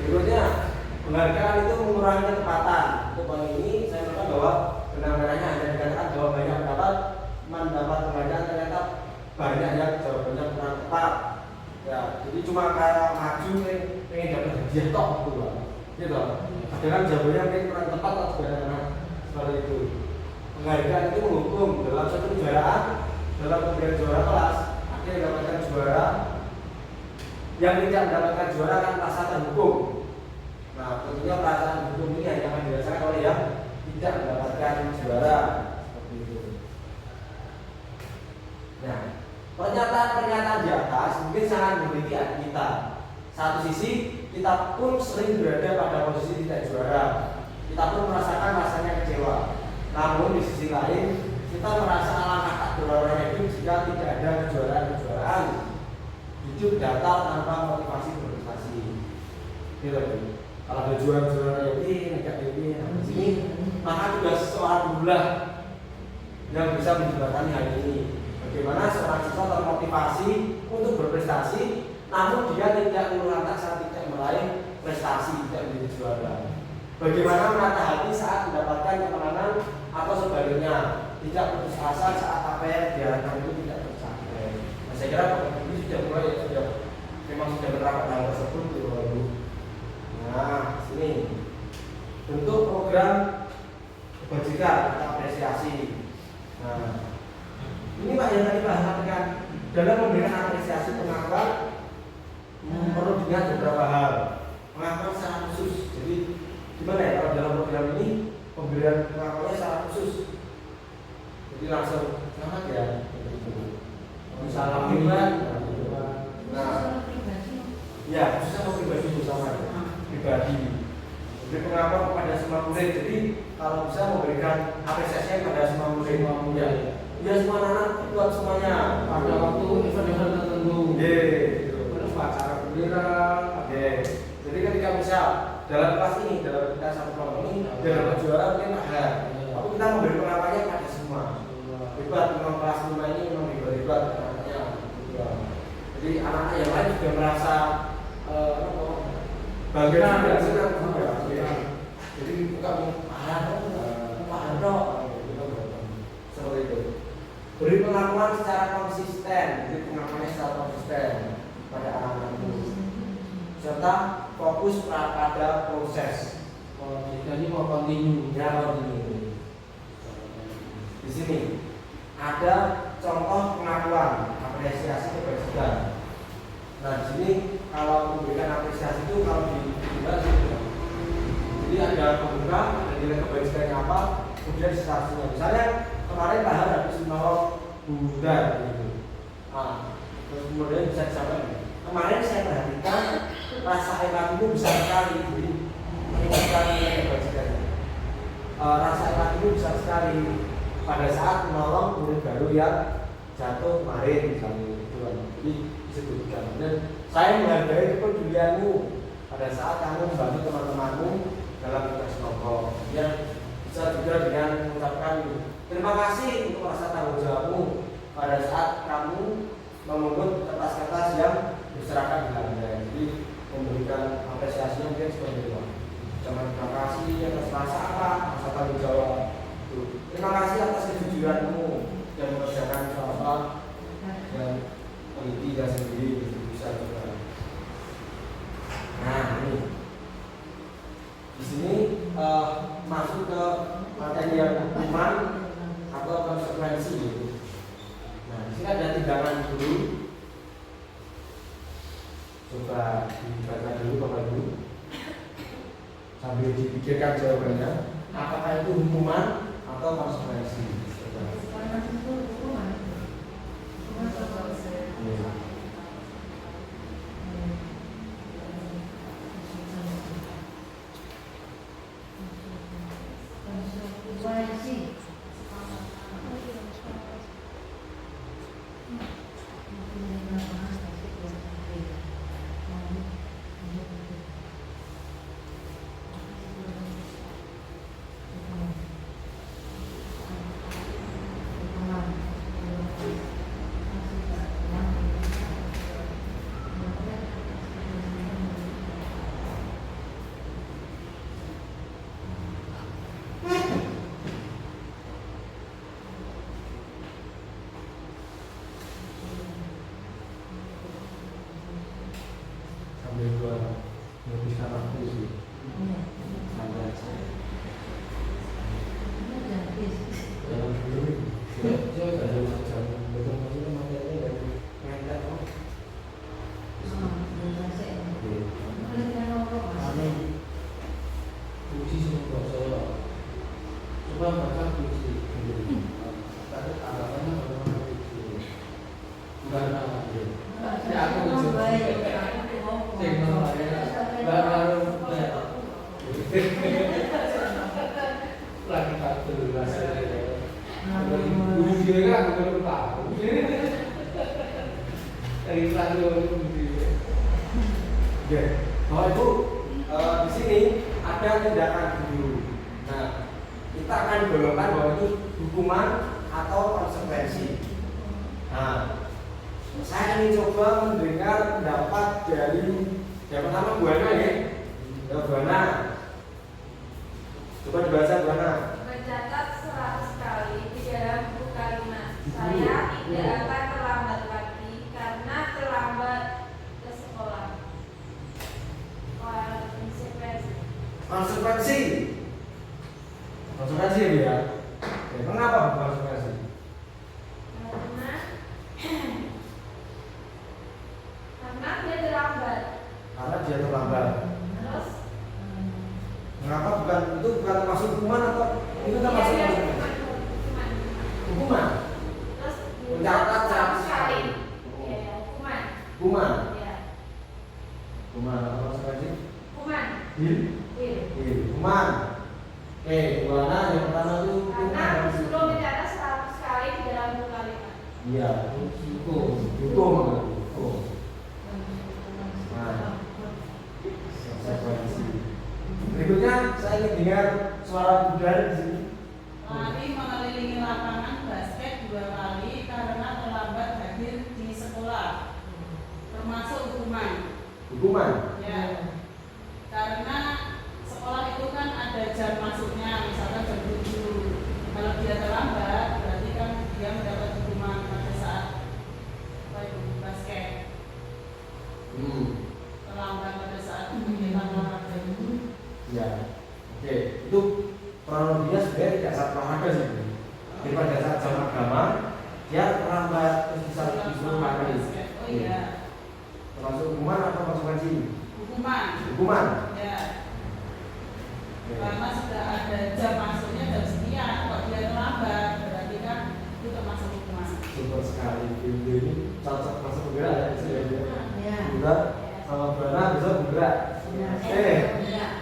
Berikutnya, penghargaan itu mengurangi kecepatan. Untuk poin ini saya mengatakan bahwa benar-benarnya hanya dikatakan bahwa banyak mendapat penghargaan ternyata banyak yang jawabannya kurang tepat. Ya, jadi cuma kayak maju pengen dapat hadiah tok gitu Pak. Gitu. Kadang jawabannya mungkin kurang tepat atau sebenarnya seperti itu. Penghargaan itu menghukum dalam satu kejuaraan, dalam pemberian juara kelas, ada yang mendapatkan juara, yang tidak mendapatkan juara akan merasa terhukum. Nah, tentunya perasaan hukum ini hanya akan dirasakan oleh yang tidak mendapatkan juara seperti itu. Nah, pernyataan-pernyataan di atas mungkin sangat memiliki arti kita. Satu sisi, kita pun sering berada pada posisi tidak juara. Kita pun merasakan rasanya kecewa. Namun di sisi lain, kita merasa alangkah tak berwarna hidup jika tidak ada kejuaraan-kejuaraan. Hidup datar tanpa motivasi berprestasi. Gitu. Kalau ada juara-juara ini, negatif ini, di sini, maka tugas seorang gurulah yang bisa menjembatani hal ini. Bagaimana seorang siswa termotivasi untuk berprestasi, namun dia tidak menurunkan saat tidak meraih prestasi, tidak menjadi juara. Bagaimana menata hati saat mendapatkan kemenangan atau sebaliknya, tidak putus asa saat apa yang diharapkan itu tidak tercapai. Nah, saya kira ini sudah mulai memang sudah menerapkan hal tersebut di Bapak Ibu. Nah, sini bentuk program kebajikan atau apresiasi. Nah, ini Pak yang tadi Pak sampaikan dalam memberikan apresiasi pengakuan perlu diingat beberapa hal. Pengakuan secara khusus. Jadi gimana ya kalau dalam program ini pemberian pengakuannya secara khusus, jadi langsung selamat ya salam hebat. Nah ya khususnya mau pribadi bersama pribadi, beri pengakuan kepada semua murid. Jadi kalau bisa memberikan apresiasi kepada semua murid ya semua anak buat semuanya pada waktu event-event tertentu terus acara bendera. Jadi ketika misal dalam kelas ini, dalam kita satu kelompok ini, dalam juara mungkin ada, tapi kita memberi pengakuannya pada semua. Hebat, memang kelas 5 ini memang hebat anaknya. Jadi anak-anak yang lain juga merasa bangga juga. Jadi bukan seperti itu. Beri pengakuan secara konsisten, jadi pengakuannya secara konsisten pada anak-anak itu. Serta fokus pada proses. Jadi mau continue. Di sini ada contoh pengakuan apresiasi kebajikan. Nah, di sini kalau memberikan apresiasi itu kalau di juga gitu. Jadi ada pembuka, ada nilai kebaikan apa, kemudian statusnya. Misalnya kemarin Pak Har habis menolong Bunda gitu. Nah, terus kemudian bisa disampaikan. Kemarin saya perhatikan rasa empatimu besar sekali, jadi meningkatkan nilai kebaikan. Rasa empatimu besar sekali pada saat menolong murid baru yang jatuh kemarin misalnya itu kan. Jadi disebutkan. Dan saya menghargai kepedulianmu pada saat kamu membantu teman-temanmu dalam tugas kelompok. Ya, bisa juga dengan mengucapkan terima kasih untuk rasa tanggung jawabmu pada saat kamu memungut kertas-kertas yang diserahkan di Anda. Jadi memberikan apresiasi mungkin seperti itu. Jangan terima kasih atas rasa apa, rasa tanggung jawab. Terima kasih atas kejujuranmu yang mengerjakan apa yang teliti dan sendiri bisa juga. Nah ini di sini masuk ke materi yang hukuman atau konsekuensi. Nah di sini ada tindakan dulu. Coba dibaca dulu Bapak Ibu sambil dipikirkan jawabannya. Apakah itu hukuman atau konsekuensi? Bapak Ibu, di sini ada tindakan dulu. Nah, kita akan golongkan bahwa itu hukuman atau konsekuensi. Nah, saya ingin coba mendengar pendapat dari yang pertama Bu Ana ya. Bu Ana, coba dibaca Bu Ana. Mencatat 100 kali di dalam buku kalimat. Saya tidak akan terlambat lagi karena terlambat ke sekolah. Konsekuensi ya. Kenapa konsekuensi? Karena dia terlambat. Karena dia terlambat. Terus? Mengapa itu bukan termasuk hukuman atau itu termasuk hukuman? Terus mencatat 100 kali. Hukuman. Hukuman. Ya. Hukuman atau konsekuensi? Hukuman. Hukuman. Oke, Bu Ana yang pertama itu karena disuruh mencatat 100 kali di dalam buku kalimat. Iya, hukum. Nah, konsekuensi. Berikutnya saya ingin dengar suara Bunda di sini. Lari mengelilingi lapangan basket 2 kali karena terlambat hadir di sekolah, termasuk hukuman. Hukuman? Ya, karena sekolah itu kan ada jam masuknya, misalkan jam 7. Kalau dia terlambat, berarti kan dia mendapat hukuman pada saat basket. Terlambat pada saat kegiatan olahraga itu. Ya, oke. Itu kronologinya sebenarnya tidak saat olahraga sih. Jadi pada saat jam agama dia terlambat terus bisa disuruh makan. Oh iya. Termasuk hukuman atau konsekuensi? Hukuman. Hukuman. Ya. Oke. Karena sudah ada jam masuknya jam sekian, kalau dia terlambat berarti kan itu termasuk hukuman. Super sekali video ini cocok masuk bergerak ya bisa ya. Ya. Juga sama Bana bisa bergerak. Ya.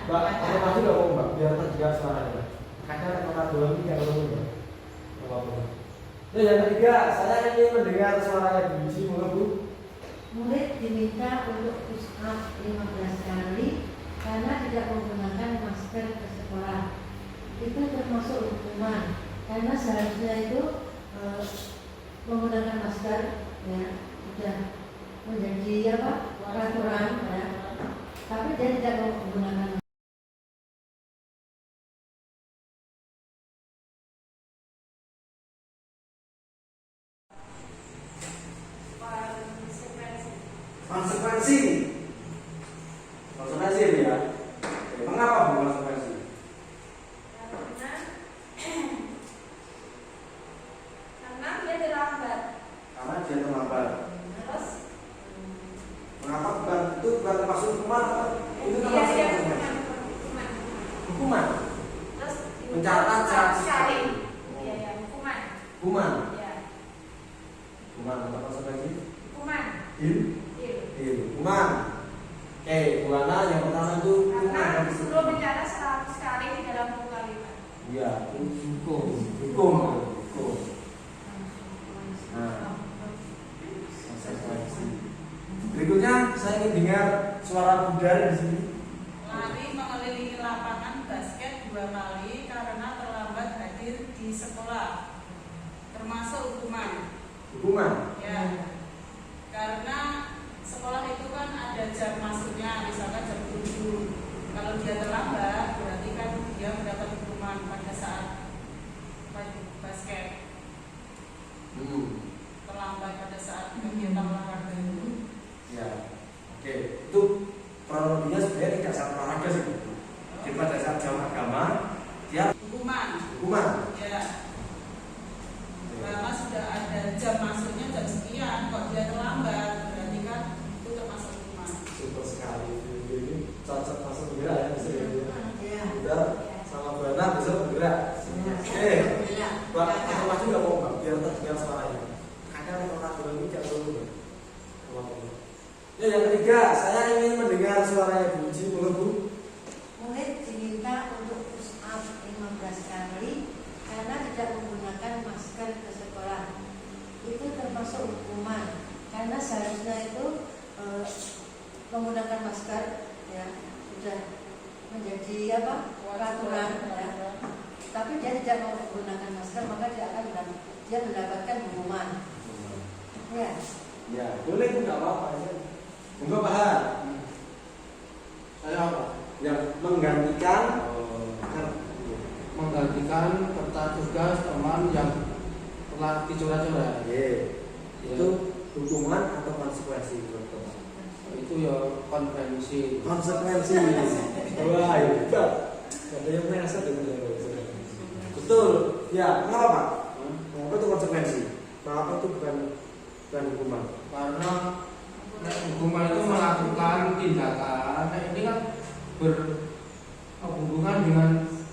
Mbak, apa masih nggak mau Mbak? Biar terjaga suaranya. Kadang kata dua ini yang belum Mbak. Nggak apa-apa. Ya, yang ketiga, saya ingin mendengar suaranya Bu Uci, boleh Bu? Murid diminta untuk push up 15 kali karena tidak menggunakan masker ke sekolah. Itu termasuk hukuman karena seharusnya itu menggunakan masker ya sudah menjadi apa peraturan ya. Tapi dia tidak menggunakan. Konsekuensi. Konsekuensi ini ya. Oke, mengapa Bu konsekuensi? Karena dia terlambat. Karena dia terlambat. Terus Mengapa itu bukan termasuk hukuman? Itu iya termasuk dia hukuman. hukuman. Hukuman. Terus Mencatat secara sekali. Oh. Iya ya hukuman. Hukuman. Iya Hukuman atau konsekuensi? hukuman. Hil. Iya. Hil. Hukuman. Oke, Bu Ana yang pertama itu hukuman. Karena disuruh mencatat 100 kali di dalam buku kalimat. Iya, hukum. Hukum. Hukum. Nah, konsekuensi. Berikutnya saya ingin dengar suara budaya di sini. Lari mengelilingi lapangan basket 2 kali karena terlambat hadir di sekolah. Termasuk hukuman. Hukuman. Ya. Karena sekolah itu kan ada jam masuknya, misalkan jam 7. Kalau dia terlambat, berarti kan dia mendapat hukuman pada saat basket. Terlambat pada saat kegiatan olahraga itu. Ya, oke. Itu kronologinya sebenarnya tidak sangat olahraga sih. Jadi pada saat jam agama dia Hukuman. hukuman. Ya. Karena sudah ada jam masuknya jam sekian, kok dia terlambat, berarti kan itu termasuk hukuman. Super sekali. Ini cocok masuk bergerak ya bisa ya. Ya. Udah sama Bana bisa bergerak. Oke. Mbak, masuk maju nggak mau Mbak? Biar terdengar suaranya. Kadang orang dua ini tidak perlu Mbak. Ya, yang ketiga, saya ingin mendengar suaranya Bu Uci, boleh Bu? Murid diminta untuk push up 15 kali karena tidak menggunakan masker ke sekolah. Itu termasuk hukuman karena seharusnya itu menggunakan masker ya sudah menjadi apa peraturan ya. Tapi dia tidak mau menggunakan masker maka dia mendapatkan hukuman. Ya. Ya, boleh Bu, nggak apa-apa ya. Enggak paham. Saya apa? Yang menggantikan kertas tugas teman yang telah dicoret-coret. itu hukuman atau konsekuensi Itu ya konvensi. konsekuensi. Wah, hebat. Ada yang merasa dengan betul. Ya, kenapa Pak? Kenapa itu konsekuensi? Kenapa itu bukan hukuman? Karena hukuman itu melakukan tindakan ini kan berhubungan dengan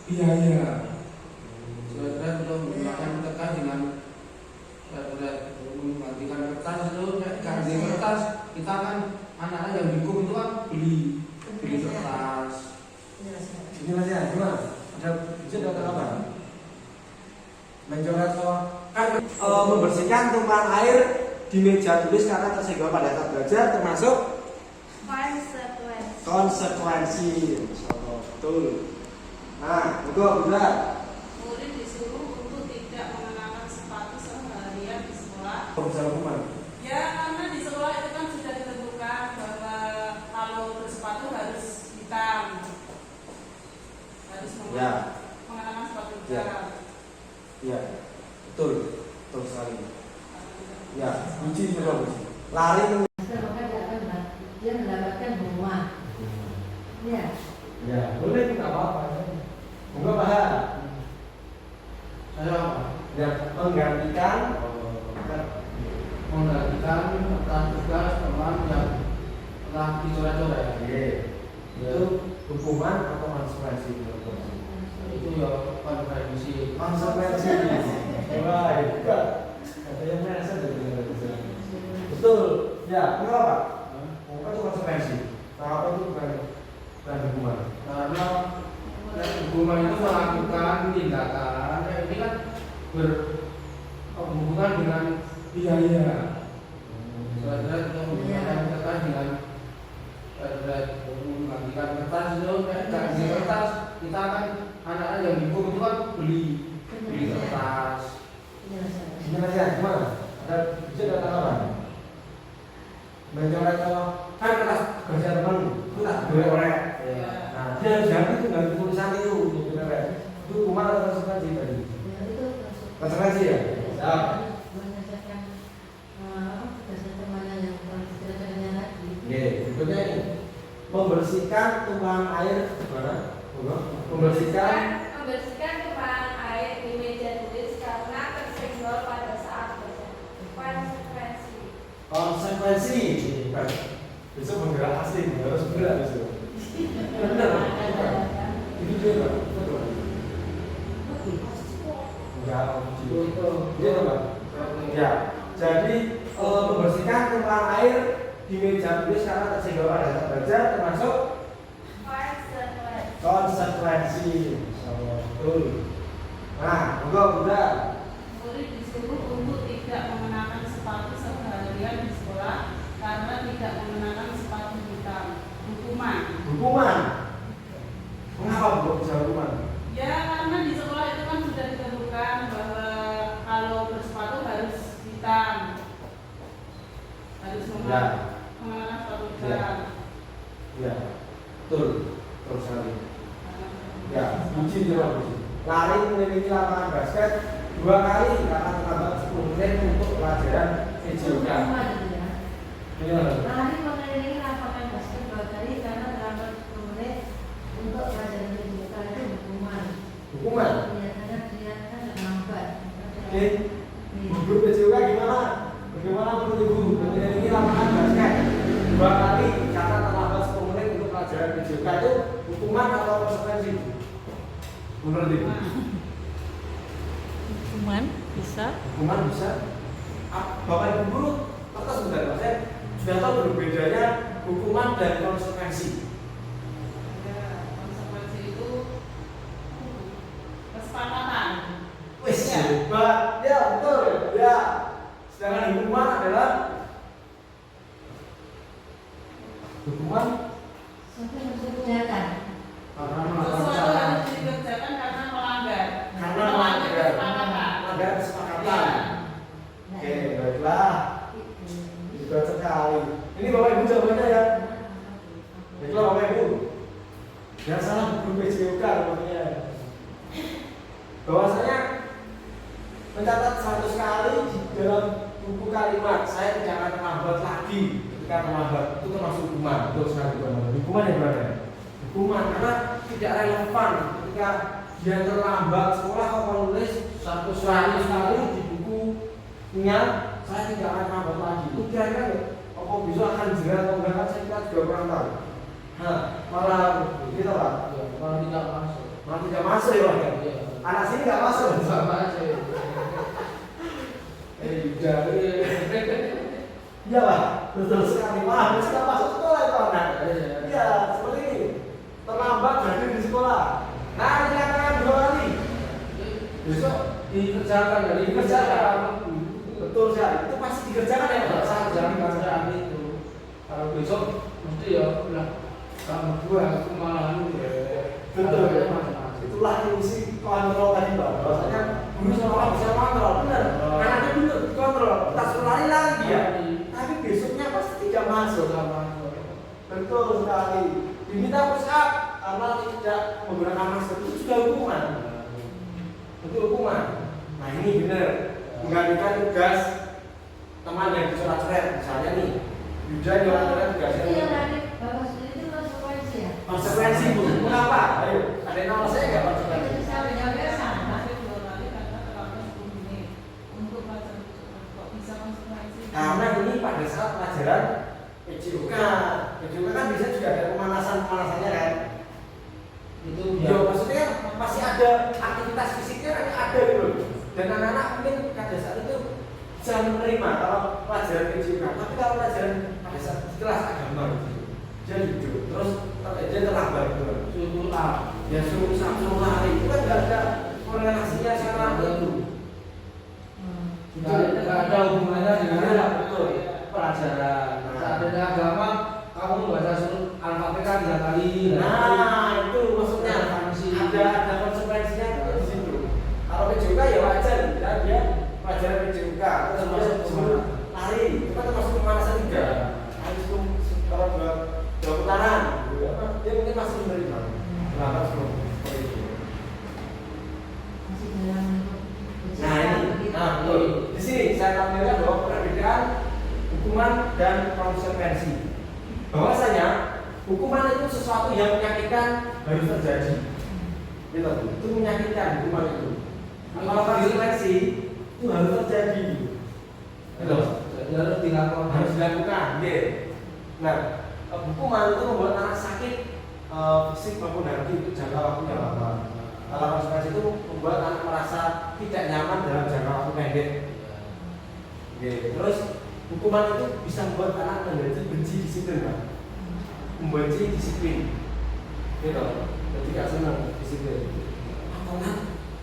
biaya. Saudara belum menggunakan terkait dengan menggantikan kertas itu ganti kertas kita kan anak-anak yang dihukum itu kan beli kertas. Ini Mas ya, gimana? Ada bisa datang apa? Mencoret kan membersihkan tumpahan air di meja tulis karena tersenggol pada saat belajar termasuk konsekuensi. Betul. Nah, betul. Murid disuruh untuk tidak mengenakan sepatu seharian di sekolah. Bisa hukuman. Ya, karena di sekolah itu kan sudah ditentukan bahwa kalau bersepatu harus hitam, harus mengenakan sepatu hitam. Ya, betul sekali. Ya, uji coba uji. Lari Maka dia mendapatkan hukuman. Ya. ya, boleh nggak apa-apa. Enggak paham. Saya apa? Ya, menggantikan Menggantikan kertas tugas teman yang berhubungan dengan biaya. Saudara kita menggunakan kertas dengan menggantikan kertas itu ganti kertas kita kan anak-anak yang bingung itu kan beli kertas. Gimana sih? Gimana? Ada bisa datang apa? Mencoret kan kertas kerja teman itu tak boleh orek. Nah, dia jangan itu nggak tulisan itu benar. Itu hukuman atau konsekuensi tadi? Konsekuensi ya? Siap. Berikutnya ini membersihkan tumpahan air gimana? Membersihkan tumpahan air di meja tulis karena tersenggol pada saat baca. Konsekuensi. Besok menggerak asli harus bergerak besok. Benar. Itu dia Pak. Betul. Enggak, itu. Dia Pak. Ya. Jadi membersihkan tumpahan air di meja tulis karena tersenggol pada saat baca termasuk konsekuensi. Betul. Nah, udah. Murid disuruh untuk tidak mengenakan sepatu seharian di sekolah karena tidak mengenakan sepatu hitam. Hukuman. Mengapa Bu bisa hukuman? Ya karena di sekolah itu kan sudah ditentukan bahwa kalau bersepatu harus hitam, harus mengenakan sepatu hitam. Ya, betul sekali. Ya, uji dia uji. Lari mengelilingi lapangan basket 2 kali karena terlambat 10 menit untuk pelajaran FJK. Lari mengelilingi lapangan basket 2 kali karena terlambat 10 menit untuk pelajaran FJK itu hukuman. Hukuman? Iya, karena dia kan terlambat. Oke. Guru FJK gimana? Bagaimana menurut Ibu mengelilingi lapangan basket 2 kali karena terlambat 10 menit untuk pelajaran FJK itu hukuman atau konsekuensi? Menurut Ibu? Hukuman bisa. Hukuman bisa. Bapak Ibu guru atas sebentar Mas, saya sudah tahu berbedanya hukuman dan konsekuensi. Ya, konsekuensi itu kesepakatan. Wis hebat. Ya betul. Ya. Sedangkan hukuman adalah hukuman Kebijakan. Karena Sesuatu harus dikerjakan karena melanggar. melanggar kesepakatan. Oke, baiklah. Hebat sekali. Ini Bapak Ibu jawabannya ya. Baiklah Bapak Ibu. Jangan salah guru PJOK namanya. Bahwasanya mencatat 100 kali di dalam buku kalimat saya tidak akan terlambat lagi ketika terlambat itu termasuk hukuman. Betul sekali Bapak. Hukuman yang berada. Hukuman karena tidak relevan ketika dia terlambat sekolah kalau menulis 100 kali di bukunya saya tidak akan terlambat lagi. Itu kira-kira apa bisa akan jerat atau enggak kan saya juga kurang tahu. Nah, malah gitu Pak. malah tidak masuk. Malah tidak masuk ya Pak. Anak sini nggak masuk. Sama aja. Dari Iya Pak, betul sekali. Malah bisa masuk sekolah itu anak. Iya, seperti ini. Terlambat hadir di sekolah. Nah, dinyatakan 2 kali. besok dikerjakan dari Dikerjakan. Betul sekali. Itu pasti dikerjakan ya Pak. Saya jangan kerjaan itu. Kalau besok mesti ya udah kamu dua aku malah Betul. Itulah fungsi kontrol tadi Pak. Bahwasanya guru sekolah bisa kontrol, benar. Anaknya benar kontrol. Tak suruh lari dia. Tapi besoknya pasti tidak masuk. Betul sekali. Diminta push up karena tidak menggunakan masker itu sudah hukuman. Itu hukuman. Nah ini benar. Menggantikan tugas teman yang dicoret-coret. Misalnya nih, Yuda nyoret-coret tugasnya. Itu yang tadi Bapak sendiri itu konsekuensi ya? Konsekuensi Bu. Mengapa? Ayo, ada yang nama saya nggak konsekuensi? Itu saya jawabnya sama. Masih 2 kali karena terlambat 10 menit untuk pelajaran kok bisa konsekuensi. Karena ini pada saat pelajaran PJOK. PJOK kan bisa juga ada pemanasannya kan. itu Ya maksudnya masih ada aktivitas fisiknya kan ada gitu. Dan anak-anak mungkin pada saat itu bisa menerima kalau pelajaran PJOK. Tapi kalau pelajaran pada saat di kelas agama gitu, dia duduk terus dia terlambat gitu. suruh A Ya suruh lari itu kan nggak ada korelasinya sama itu. ada hubungannya dengan betul pelajaran. Seadanya agama, kamu membaca surah Al-Fatihah 3 kali. Nah itu maksudnya ada konsekuensinya di situ. Kalau PJK ya wajar, ya dia pelajaran PJK terus dia sebelum lari itu kan termasuk pemanasan juga. Harus itu kalau dua putaran, dia mungkin masih menerima. Kenapa sebelum seperti itu? Masih dalam Nah ini, di sini saya tampilkan bahwa perbedaan hukuman dan konsekuensi. Bahwasanya hukuman itu sesuatu yang menyakitkan harus terjadi. Gitu, itu menyakitkan hukuman itu. Kalau konsekuensi itu harus terjadi. Gitu, harus dilakukan. harus dilakukan. Gitu. Nah, hukuman itu membuat anak sakit fisik maupun hati untuk jangka waktu yang lama. Kalau konsekuensi itu membuat anak merasa tidak nyaman dalam jangka waktu pendek. Terus hukuman itu bisa membuat anak menjadi benci disiplin, Pak. Membenci disiplin. Gitu. Jadi tidak senang disiplin. Atau kan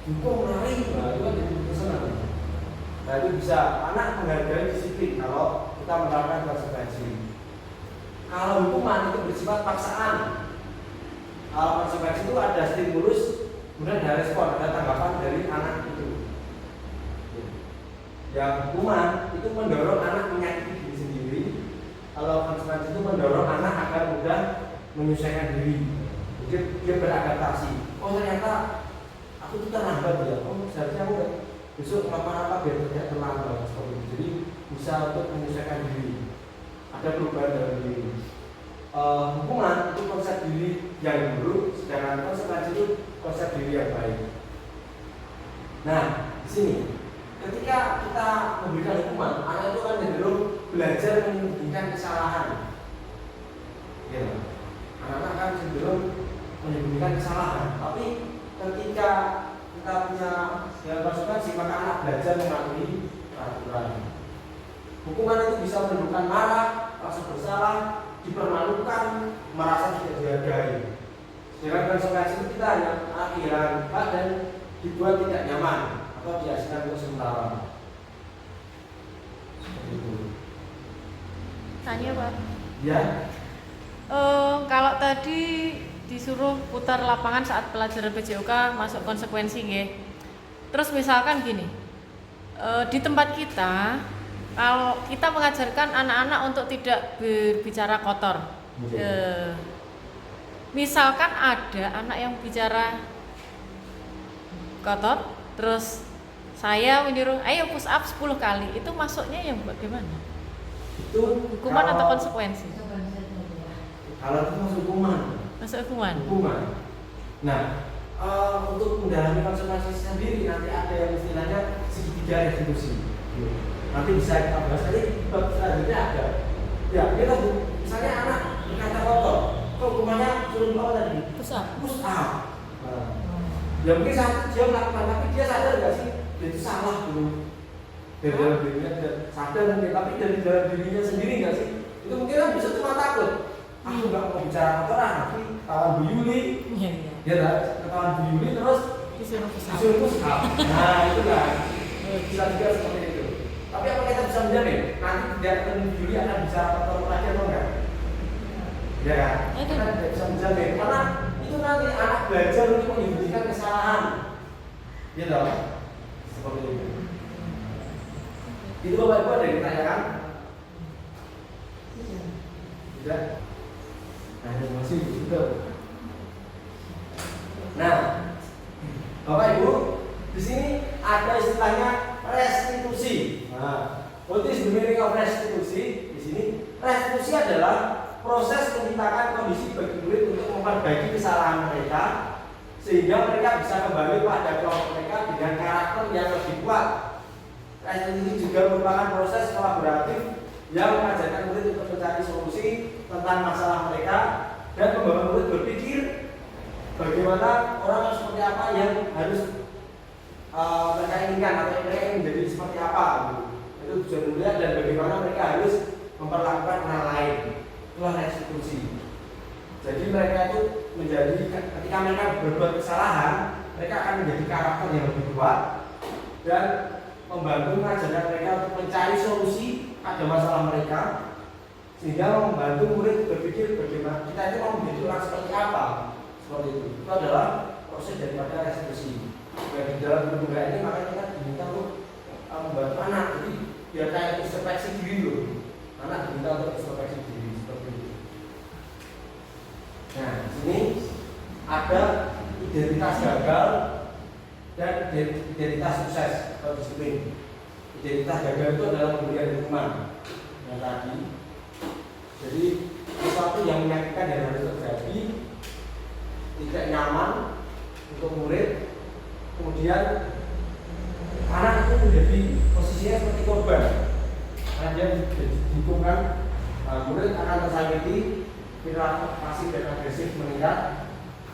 hukum lari, nah itu kan jadi senang. Nah itu bisa anak menghargai disiplin kalau kita menerapkan konsekuensi. Kalau hukuman itu bersifat paksaan. Kalau konsekuensi itu ada stimulus, kemudian ada respon, ada tanggapan dari anak itu. Yang hukuman itu mendorong anak menyakiti diri sendiri. Kalau konsekuensi itu mendorong anak agar mudah menyesuaikan diri. Jadi dia beradaptasi. Oh ternyata aku itu terlambat ya. Oh seharusnya aku besok apa-apa biar tidak terlambat seperti itu. Jadi bisa untuk menyesuaikan diri. Ada perubahan dalam diri. Hukuman itu konsep diri yang buruk, sedangkan konsekuensi itu konsep diri yang baik. Nah di sini ketika kita memberikan hukuman, anak itu kan cenderung belajar menyembunyikan kesalahan. Ya, anak-anak kan cenderung menyembunyikan kesalahan. Tapi ketika kita punya konsekuensi, maka anak belajar mematuhi peraturan. Hukuman itu bisa menunjukkan marah, rasa bersalah, dipermalukan, merasa tidak dihargai. Dengan konsekuensi itu kita hanya kehilangan hak dan dibuat tidak nyaman atau diasingkan untuk sementara. Tanya Pak. Ya. Kalau tadi disuruh putar lapangan saat pelajaran PJOK masuk konsekuensi nggih. Terus misalkan gini, di tempat kita kalau kita mengajarkan anak-anak untuk tidak berbicara kotor, misalkan ada anak yang bicara kotor, terus saya menyuruh ayo push up 10 kali, itu masuknya yang bagaimana? Itu Hukuman atau konsekuensi? Kalau itu masuk hukuman. Masuk hukuman. Hukuman. Nah, untuk mendalami konsekuensi sendiri nanti ada yang istilahnya segitiga restitusi. Nanti bisa kita bahas tadi bab selanjutnya ada. Ya, kita misalnya anak berkata kotor, hukumannya suruh apa tadi? Push up. Push up. Ya mungkin saat dia melakukan, tapi dia sadar nggak sih dia itu salah dulu. Dari dalam dirinya sadar mungkin, tapi dari dalam dirinya sendiri nggak sih? Itu mungkin kan bisa cuma takut. Aku nggak mau bicara kotoran, tapi kawan Bu Yuli, ya kan? Kawan Bu Yuli terus disuruh push up. Nah itu kan bisa juga seperti itu. Tapi apa kita bisa menjamin nanti tidak ketemu Bu Yuli akan bicara kotor lagi atau enggak? Ya kan? Kita tidak bisa menjamin karena itu nanti anak belajar untuk menyembunyikan kesalahan, gitu, seperti itu. Itu bapak ibu ada yang ditanyakan? Tidak. Nah, ini masih juga. Nah, bapak ibu, di sini ada istilahnya restitusi. Nah, what is the meaning of restitusi? Di sini restitusi adalah proses menciptakan kondisi bagi murid untuk memperbaiki kesalahan mereka sehingga mereka bisa kembali pada kelompok mereka dengan karakter yang lebih kuat. Restitusi juga merupakan proses kolaboratif yang mengajarkan murid untuk mencari solusi tentang masalah mereka dan membawa murid berpikir bagaimana orang seperti apa yang harus mereka inginkan atau mereka ingin menjadi seperti apa. Itu tujuan murid dan bagaimana mereka harus memperlakukan orang lain. Itulah restitusi. Jadi mereka itu menjadi ketika mereka berbuat kesalahan, mereka akan menjadi karakter yang lebih kuat dan membantu mengajarkan mereka untuk mencari solusi pada masalah mereka, sehingga membantu murid berpikir bagaimana kita itu mau menjadi orang seperti apa. Seperti itu adalah proses daripada restitusi. Dan di dalam perguruan ini makanya kita diminta untuk membantu anak, jadi biar kayak introspeksi diri loh. Anak diminta untuk introspeksi diri seperti itu. Nah, di sini ada identitas gagal dan identitas sukses atau disiplin. Identitas gagal itu adalah pemberian hukuman yang tadi. Jadi sesuatu yang menyakitkan dan harus terjadi, tidak nyaman untuk murid, kemudian anak itu menjadi posisinya seperti korban. Karena dia dihukumkan, murid akan tersakiti, perilaku pasif dan agresif meningkat,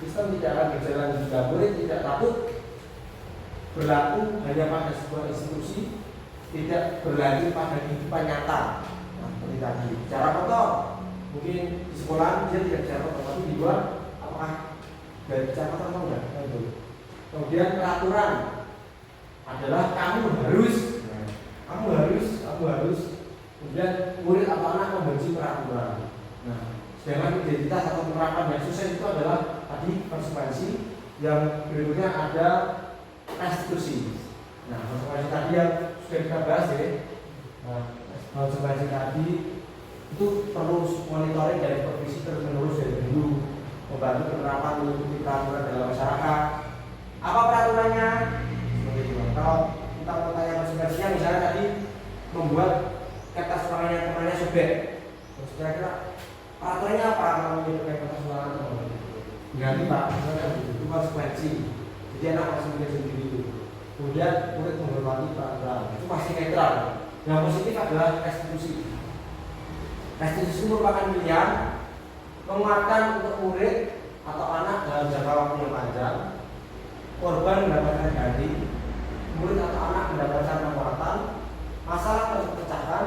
sistem tidak akan berjalan jika murid tidak takut berlaku hanya pada sebuah institusi, tidak berlanjut pada kehidupan nyata. Nah, seperti tadi, cara kotor, mungkin di sekolah dia tidak bicara kotor, tapi di luar apakah dari cara kotor atau enggak? Kemudian peraturan adalah kamu harus, kemudian murid atau anak membenci peraturan. Nah, sedangkan identitas atau penerapan yang sukses itu adalah tadi konsekuensi, yang berikutnya ada restitusi. Nah, konsekuensi tadi yang sudah kita bahas ya. Nah, konsekuensi tadi itu perlu monitoring dari supervisi terus menerus dari dulu, membantu penerapan mengikuti peraturan dalam masyarakat. Apa peraturannya? Seperti itu. Kalau kita mau tanya konsekuensinya, misalnya tadi membuat kertas ulangannya sobek, terus kira-kira peraturannya apa kalau menyebutkan kertas ulangan teman? Ganti Pak, itu konsekuensi. Jadi anak masih mikir sendiri itu. Kemudian murid menghormati peraturan, itu masih netral. Yang positif adalah restitusi. Restitusi merupakan pilihan menguatkan untuk murid atau anak dalam jangka waktu yang panjang. Korban mendapatkan ganti, murid atau anak mendapatkan penguatan, masalah terpecahkan,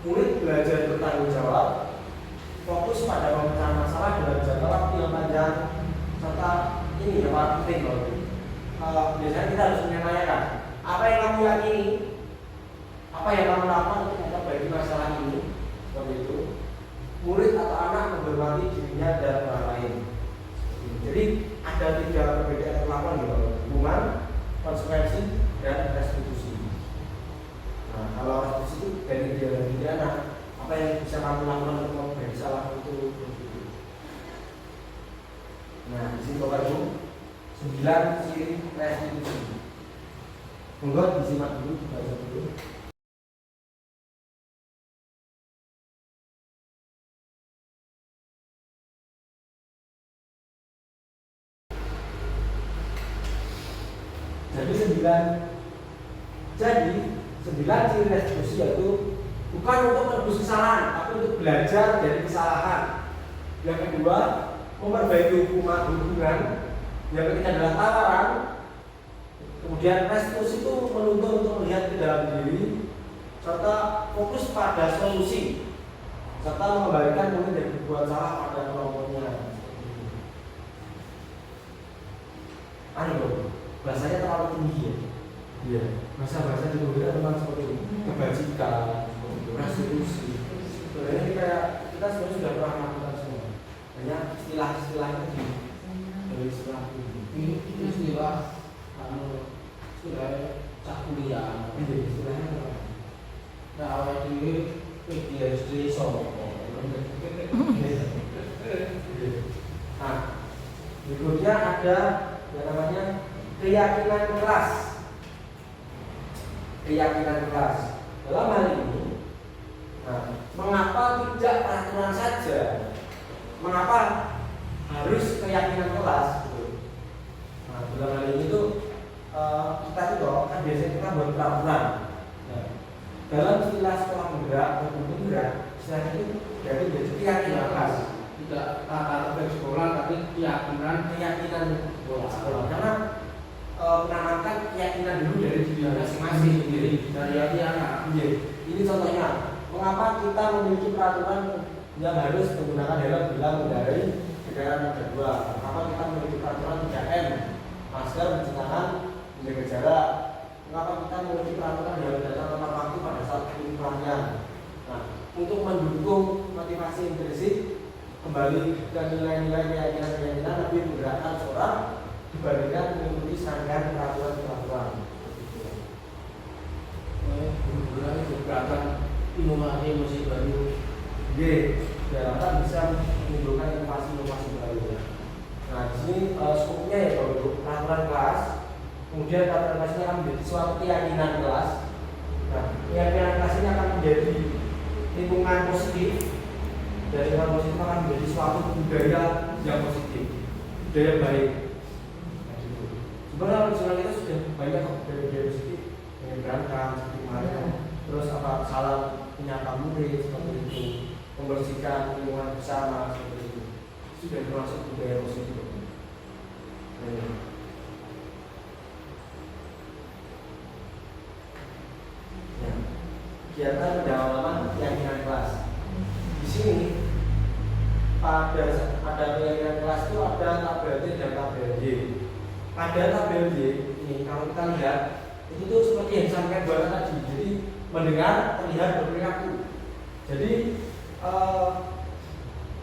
murid belajar bertanggung jawab, fokus pada pemecahan masalah dalam jangka waktu yang panjang, serta ini yang paling penting loh. Biasanya kita harus menanyakan apa yang kamu yakini, apa yang kamu lakukan untuk memperbaiki masalah ini, seperti itu. Murid atau anak menghormati dirinya dan orang lain. Jadi ada 3 perbedaan perlakuan gitu, hukuman, konsekuensi, dan restitusi. Nah, kalau restitusi itu dari dia dan pidana, apa yang bisa kamu lakukan untuk memperbaiki salah itu? Nah, di sini Bapak Ibu 9 ciri restitusi. Monggo disimak dulu, dibaca dulu. Jadi 9 ciri restitusi yaitu bukan untuk menebus kesalahan, tapi untuk belajar dari kesalahan. Yang kedua, memperbaiki hubungan. Yang ketiga adalah tawaran. Kemudian restitusi itu menuntut untuk melihat ke dalam diri, serta fokus pada solusi, serta mengembalikan murid yang berbuat salah pada kelompoknya. Bahasanya terlalu tinggi ya. Iya, bahasa di Indonesia memang seperti itu. Kebajikan, restitusi. Sebenarnya kita sebenarnya sudah pernah melakukan semua. Hanya istilah-istilahnya dari istilah ini istilah cak kuliah. Istilahnya apa? Nah, awal ini PhD solo. Nah, berikutnya ada yang namanya keyakinan kelas. Keyakinan kelas. Dalam hal ini, mengapa tidak peraturan saja? Mengapa harus keyakinan kelas? Nah, dalam hal ini tuh kita tuh kan biasanya kita buat peraturan. Nah, dalam istilah sekolah penggerak atau penggerak, istilahnya itu berarti menjadi keyakinan kelas. Tidak tata tertib sekolah, tapi keyakinan sekolah. Karena menanamkan keyakinan dulu dari diri masing-masing dari anak. Ini contohnya, mengapa kita memiliki peraturan yang harus menggunakan helm bila mengendarai kendaraan roda 2? Mengapa kita memiliki peraturan 3M, masker, mencuci tangan, menjaga jarak? Mengapa kita memiliki peraturan kembali ke nilai-nilai keyakinan lebih menggerakkan seorang dibandingkan mengikuti serangkaian peraturan-peraturan. Guru-guru itu gerakan inovasi baru. Diharapkan bisa menimbulkan inovasi-inovasi baru. Nah, di sini skopnya ya kalau peraturan kelas, kemudian peraturan kelas ini akan menjadi suatu keyakinan kelas. Nah, keyakinan kelas ini akan menjadi lingkungan positif, dan lingkungan positif akan menjadi suatu budaya yang positif, budaya baik. Sebenarnya misalnya kita sudah banyak budaya positif, menyeberangkan seperti kemarin, terus apa salam menyapa murid seperti itu, membersihkan lingkungan bersama seperti itu, sudah termasuk budaya positif. Kegiatan pendalaman keyakinan kelas. Di sini pada keyakinan kelas itu ada tabel D dan tabel Y. Pada tabel D ini kalau kita lihat itu tuh seperti yang disampaikan Bapak tadi. Jadi mendengar, terlihat, berperilaku. Jadi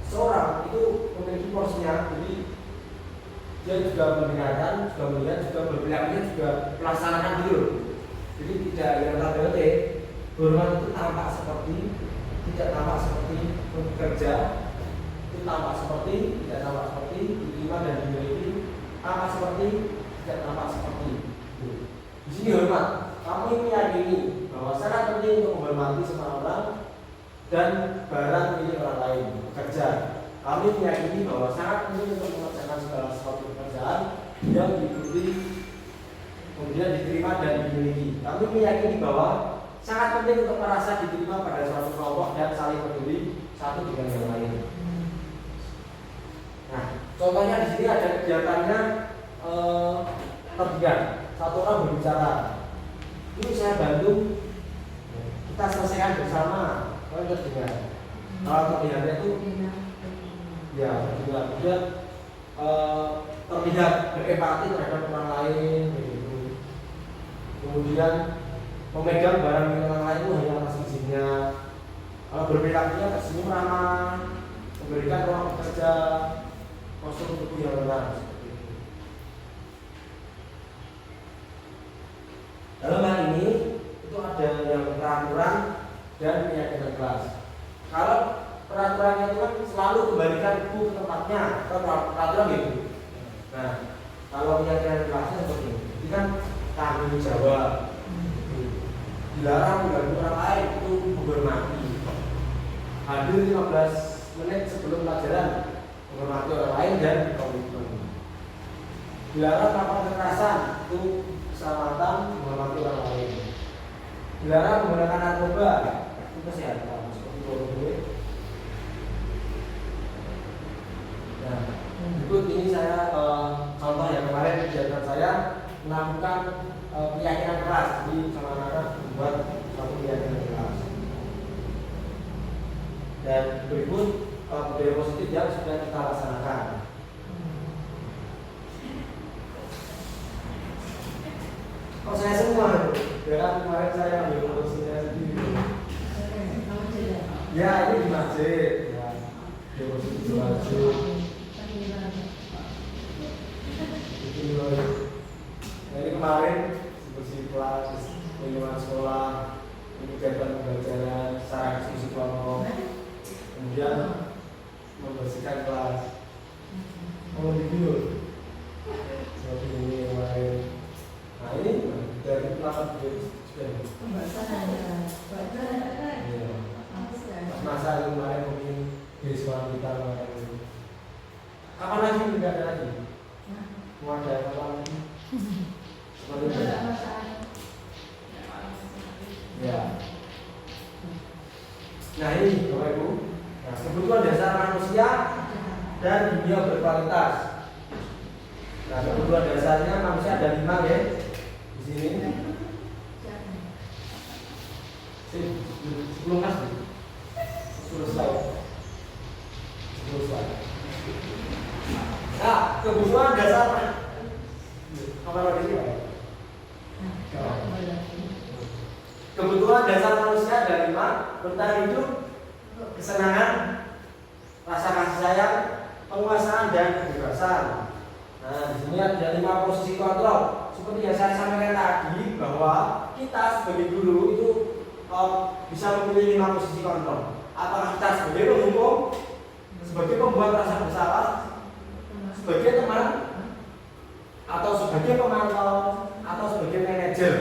seorang itu memiliki porsinya. Jadi dia juga mendengarkan, juga melihat, juga berperilaku, juga melaksanakan gitu. Jadi tidak yang tabel D. Hormat itu tampak seperti, tidak tampak seperti bekerja, itu tampak seperti, tidak tampak seperti, diterima dan dimiliki, tampak seperti, tidak tampak seperti. Di sini hormat, kami meyakini bahwa sangat penting untuk menghormati semua orang dan barang milik orang lain. Bekerja, kami meyakini bahwa sangat penting untuk mengerjakan segala sesuatu pekerjaan yang diikuti, kemudian diterima dan dimiliki. Kami meyakini bahwa sangat penting untuk merasa diterima pada suatu kelompok dan saling peduli satu dengan yang lain. Nah, contohnya di sini ada kegiatannya terdiam. Satu orang berbicara. Ini saya bantu, kita selesaikan bersama. Kalau terdengar. Kalau terlihatnya itu, ya terdengar. Kemudian terlihat berempati terhadap orang lain. Begitu. Kemudian memegang barang milik orang lain itu hanya atas izinnya. Kalau berperilakunya tersenyum ramah, memberikan ruang bekerja, postur tubuh yang benar. Dalam hal ini itu ada yang peraturan dan keyakinan kelas. Kalau peraturannya itu kan selalu kembalikan buku ke tempatnya, kalau peraturan gitu. Nah, kalau keyakinan kelasnya seperti ini, jadi kan tanggung jawab. Dilarang mengganggu orang lain itu menghormati. Hadir 15 menit sebelum pelajaran, menghormati orang lain dan komitmen. Dilarang melakukan kekerasan itu keselamatan, menghormati orang lain. Dilarang menggunakan narkoba itu kesehatan seperti borobore. Nah, berikut ini saya contoh yang kemarin kegiatan saya melakukan keyakinan kelas, jadi sama anak-anak membuat suatu keyakinan kelas. Dan berikut budaya positif yang sudah kita laksanakan. Oh, saya semua itu, karena kemarin saya ambil produksinya sendiri. Ya, ini di masjid. Ya, budaya positif di masjid. Jadi kemarin bersih kelas, lingkungan sekolah, kegiatan pembelajaran, sarana diskusi kelompok, kemudian membersihkan kelas. Kalau di video seperti ini kemarin. Nah ini dari pelakon juga. Masa kemarin mungkin di sekolah kita kemarin. Kapan lagi tidak ada lagi? Mau ada kapan lagi? Ya. Nah ini Bapak Ibu, nah, kebutuhan dasar manusia dan dunia berkualitas. Nah kebutuhan dasarnya manusia ada 5 ya di sini. Sebelum mas, 10 slide. Nah kebutuhan dasar apa lagi ya? Kebutuhan dasar manusia ada 5: bertahan hidup, kesenangan, rasa kasih sayang, penguasaan dan kebebasan. Nah, di sini ada 5 posisi kontrol. Seperti yang saya sampaikan tadi bahwa kita sebagai guru itu bisa memilih 5 posisi kontrol. Apakah kita sebagai penghukum, sebagai pembuat rasa bersalah, sebagai teman, atau sebagai pemantau, atau sebagai manajer.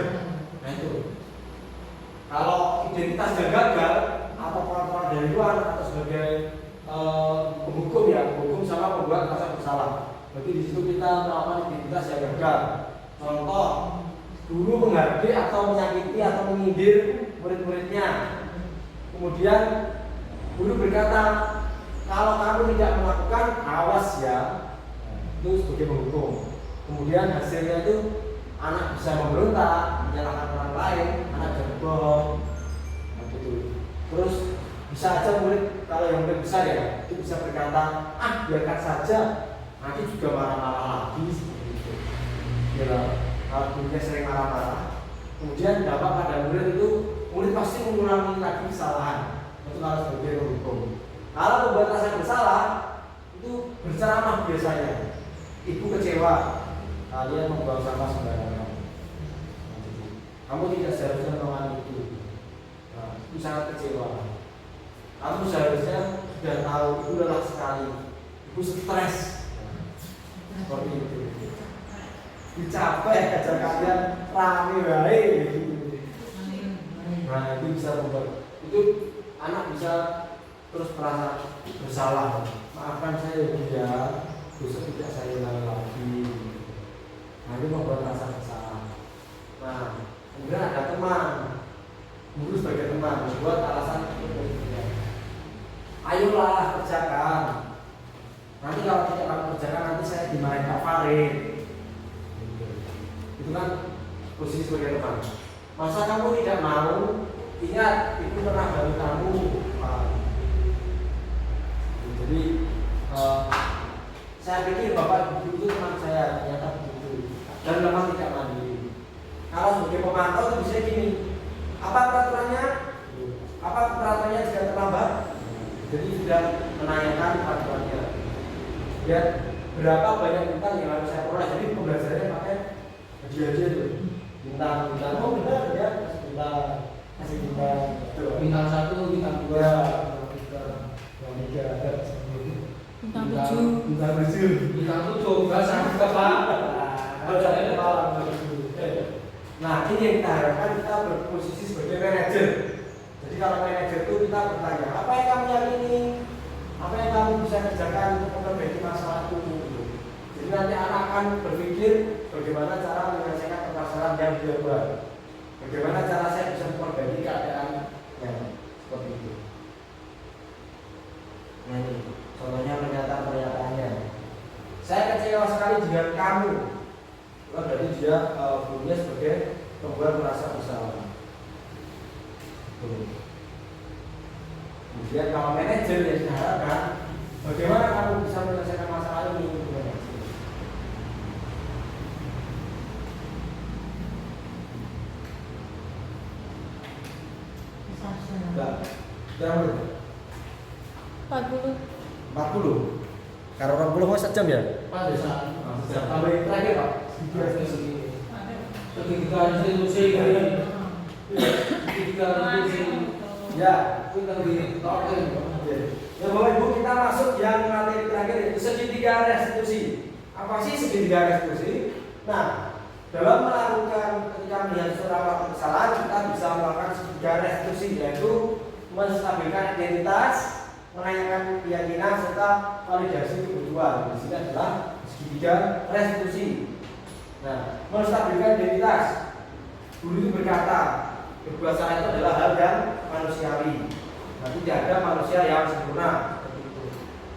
Nah itu. Kalau identitas yang gagal atau kontrol dari luar atau sebagai penghukum ya, penghukum sama pembuat rasa bersalah. Berarti di situ kita melakukan identitas yang gagal. Contoh, guru menghargai atau menyakiti atau menyindir murid-muridnya. Kemudian guru berkata, kalau kamu tidak melakukan, awas ya. Itu sebagai penghukum. Kemudian hasilnya itu anak bisa memberontak, menyalahkan orang lain, anak gerbong, gitu. Terus bisa aja murid, kalau yang murid besar ya, itu bisa berkata, biarkan saja, nanti juga marah-marah lagi, seperti itu. Ya, kalau gurunya sering marah-marah, kemudian dampak pada murid itu, murid pasti mengulangi lagi kesalahan. Itu kalau sebagai penghukum. Kalau pembuat rasa bersalah, itu berceramah biasanya. Ibu kecewa, kalian membuang sampah sembarangan. Kamu tidak seharusnya melakukan itu. Nah, itu sangat kecewa. Kamu seharusnya sudah tahu itu lelah sekali. Ibu stres. Seperti itu. Dicapai aja kalian rame baik. Nah, itu bisa membuat itu anak bisa terus merasa bersalah. Maafkan saya ya, dosa tidak saya ulangi lagi. Nah, itu membuat rasa bersalah. Nah, kemudian ada teman, guru sebagai teman membuat alasan ayolah kerjakan. Nanti kalau tidak kamu kerjakan, nanti saya dimarahin Pak Farid. Itu kan posisi sebagai teman. Masa kamu tidak mau? Ingat, itu pernah bantu kamu. Jadi saya pikir bapak ibu itu teman saya, ternyata begitu. Dan memang tidak mandiri. Kalau sebagai pemantau itu bisa gini, apa peraturannya? Apa peraturannya jika terlambat? Jadi sudah menanyakan peraturannya. Dan berapa banyak bintang yang harus saya peroleh. Jadi pembelajarannya pakai hadiah-hadiah itu. Bintang, oh benar ya, kasih bintang, Bintang 1, bintang 2, bintang 3, ada Bintang 7. bintang 7, bintang 7, enggak sampai Pak. Nah, ini yang kita harapkan, kita berposisi sebagai manajer. Jadi kalau manajer itu kita bertanya, apa yang kamu yakini? Apa yang kamu bisa kerjakan untuk memperbaiki masalah itu? Jadi nanti anak akan berpikir bagaimana cara menyelesaikan permasalahan yang dia buat. Bagaimana cara saya bisa memperbaiki keadaan yang seperti itu. Nah ini contohnya pernyataan-pernyataannya. Saya kecewa sekali dengan kamu. Itu berarti dia gurunya sebagai pembuat merasa bersalah. Kemudian kalau manajer yang diharapkan, bagaimana kamu bisa menyelesaikan masalah ini? Enggak. Berapa? 40. 40. Karena 20 mau sejam ya? Pak desa. Sejam. Tambah yang terakhir Pak. Ketika institusi ini, ketika institusi Ya. kita ditokin. Ya Bapak Ibu, kita masuk yang materi terakhir yaitu segitiga restitusi. Apa sih segitiga restitusi? Nah, dalam melakukan ketika melihat surat kesalahan, kita bisa melakukan segitiga restitusi, yaitu menstabilkan identitas, menanyakan keyakinan serta validasi kebutuhan. Di sini adalah segitiga restitusi. Nah, menstabilkan identitas. Guru itu berkata, berbuat salah itu adalah hal yang manusiawi. Nah, tidak ada manusia yang sempurna.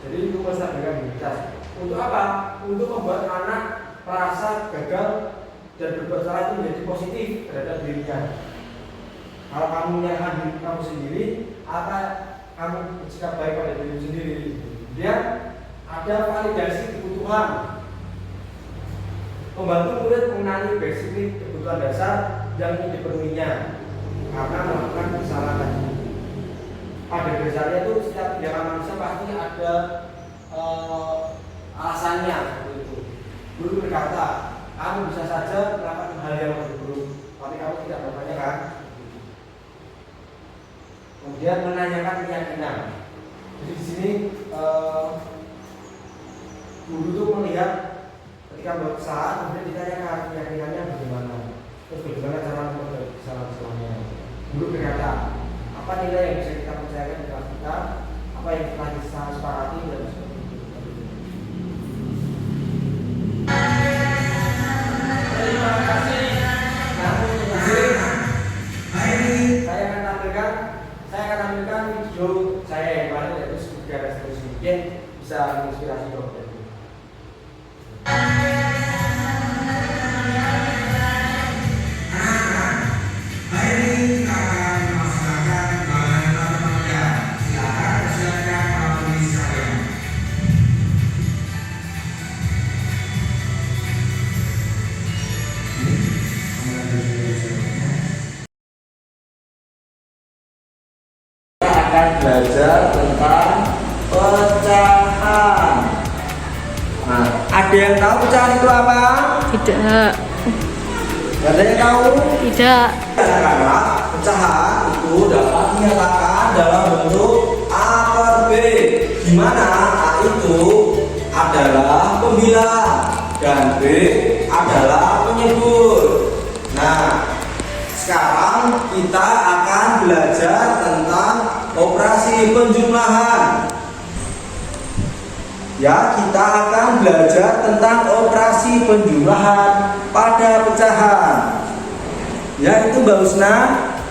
Jadi itu menstabilkan identitas. Untuk apa? Untuk membuat anak merasa gagal dan berbuat salah itu menjadi positif terhadap dirinya. Kalau kamu menyalahkan diri kamu sendiri, apa kamu bersikap baik pada diri sendiri? Kemudian ada validasi kebutuhan. Membantu murid mengenali basic kebutuhan dasar yang ingin dipenuhinya karena melakukan kesalahan tadi. pada dasarnya itu setiap tindakan manusia pasti ada alasannya seperti itu. Guru berkata, kamu bisa saja melakukan hal yang lebih buruk, tapi kamu tidak melakukannya kan? Kemudian menanyakan keyakinan. Jadi di sini guru itu melihat ketika membuat kesalahan, kemudian ditanyakan keyakinannya bagaimana, terus bagaimana cara memperbaiki kesalahan-kesalahannya. Guru berkata, apa nilai yang bisa kita percayakan di kelas kita, apa yang telah kita sepakati dan seperti itu. Terima kasih. Namun saya akan tampilkan video saya yang kemarin yaitu sebuah resolusi, mungkin bisa menginspirasi dokter. Akan belajar tentang pecahan. Nah, ada yang tahu pecahan itu apa? Tidak. Ada yang tahu? Tidak. Karena pecahan itu dapat dinyatakan dalam bentuk A per B, di mana A itu adalah pembilang dan B adalah penyebut. Nah, sekarang kita akan belajar tentang operasi penjumlahan. Ya, kita akan belajar tentang operasi penjumlahan pada pecahan. Ya, itu Mbak Husna.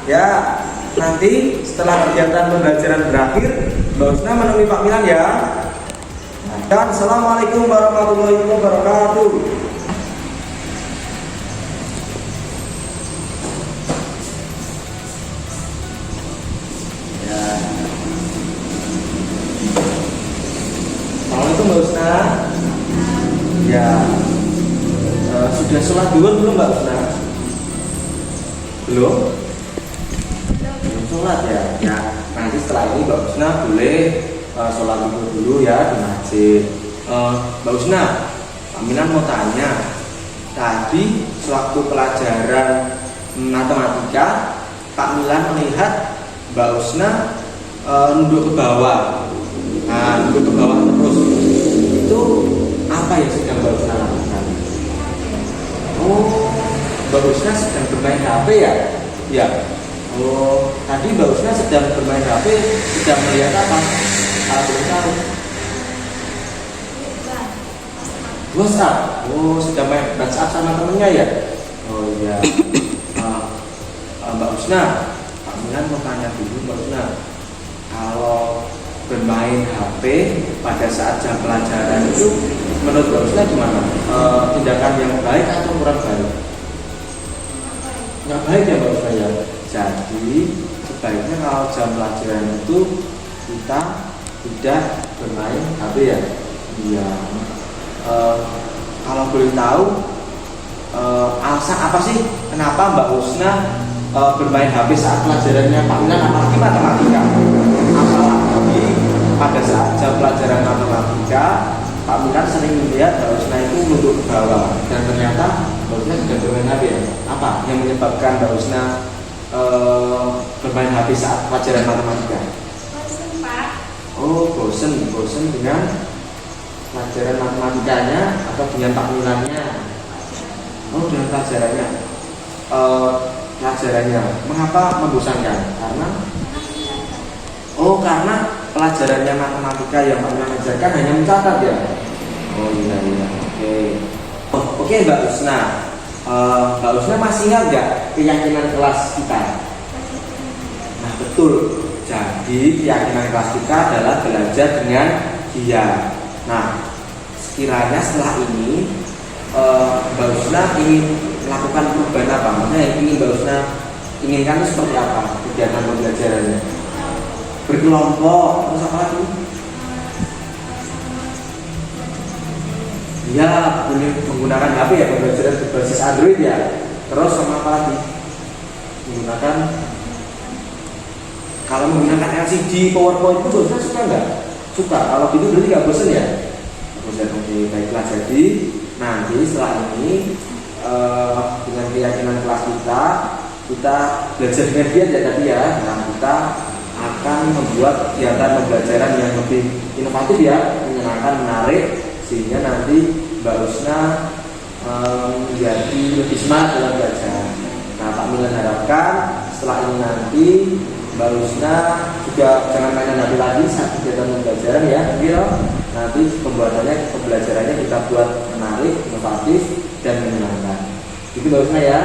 Ya, nanti setelah kegiatan pembelajaran berakhir, Mbak Husna menemui Pak Milan ya. Dan assalamualaikum warahmatullahi wabarakatuh. Mbak Husna, ya sudah sholat duhur belum Mbak Husna? Belum? Belum sholat ya? Ya nanti setelah ini Mbak Husna boleh sholat duhur dulu ya di masjid. Mbak Husna, Pak Milan mau tanya, tadi sewaktu pelajaran matematika Pak Milan melihat Mbak Husna nunduk ke bawah. Nah, nunduk ke bawah terus. Itu apa yang sedang Mbak Husna lakukan? Oh, Mbak Husna sedang bermain HP ya? Ya. Oh, tadi Mbak Husna sedang bermain HP, sedang melihat apa? Belum tahu. WhatsApp. Oh, sedang main WhatsApp sama temennya ya? Oh iya. Mbak Husna, Pak Milan mau tanya dulu Mbak Husna. Kalau bermain HP pada saat jam pelajaran itu menurut Mbak Husna gimana? Tindakan yang baik atau kurang baik? Nggak baik ya Mbak Husna ya. Jadi sebaiknya kalau jam pelajaran itu kita tidak bermain HP ya. Iya. Kalau boleh tahu alasan apa sih kenapa Mbak Husna bermain HP saat pelajarannya Pak Milan, apalagi matematika? Apalagi pada saat jam pelajaran matematika Pak Milan sering melihat Mbak Husna itu nunduk ke bawah dan ternyata Mbak Husna sudah bermain HP ya? Apa yang menyebabkan Mbak Husna bermain HP saat pelajaran matematika? Bosen Pak. Oh, bosen dengan pelajaran matematikanya atau dengan Pak Milannya? Oh, dengan pelajarannya. Pelajarannya. Mengapa membosankan? Karena pelajarannya matematika yang Pak Milan ajarkan hanya mencatat ya. Oh iya, oke. Oke Mbak Husna. Mbak Husna masih ingat nggak keyakinan kelas kita? Nah betul. Jadi keyakinan kelas kita adalah belajar dengan giat. Nah, sekiranya setelah ini Mbak Husna ingin melakukan perubahan apa? Maksudnya yang ingin Mbak Husna inginkan itu seperti apa kegiatan pembelajarannya? Berkelompok, terus apa lagi? Ya, boleh menggunakan HP ya, pembelajaran berbasis Android ya. Terus sama apa lagi? Menggunakan Kalau menggunakan LCD, PowerPoint itu dosen suka nggak? Suka. Kalau gitu berarti nggak bosan ya? Bosan. Oke, baiklah. Jadi nanti setelah ini dengan keyakinan kelas kita belajar dengan dia ya tadi ya. Nah, kita akan membuat kegiatan pembelajaran yang lebih inovatif ya, menyenangkan, menarik, sehingga nanti Mbak Rusna menjadi lebih semangat dalam belajar. Nah, Pak Milan harapkan setelah ini nanti Mbak Rusna juga jangan mainan HP lagi saat kegiatan pembelajaran ya, nanti pembelajarannya kita buat menarik, inovatif, dan menyenangkan. Itu Mbak Rusna ya.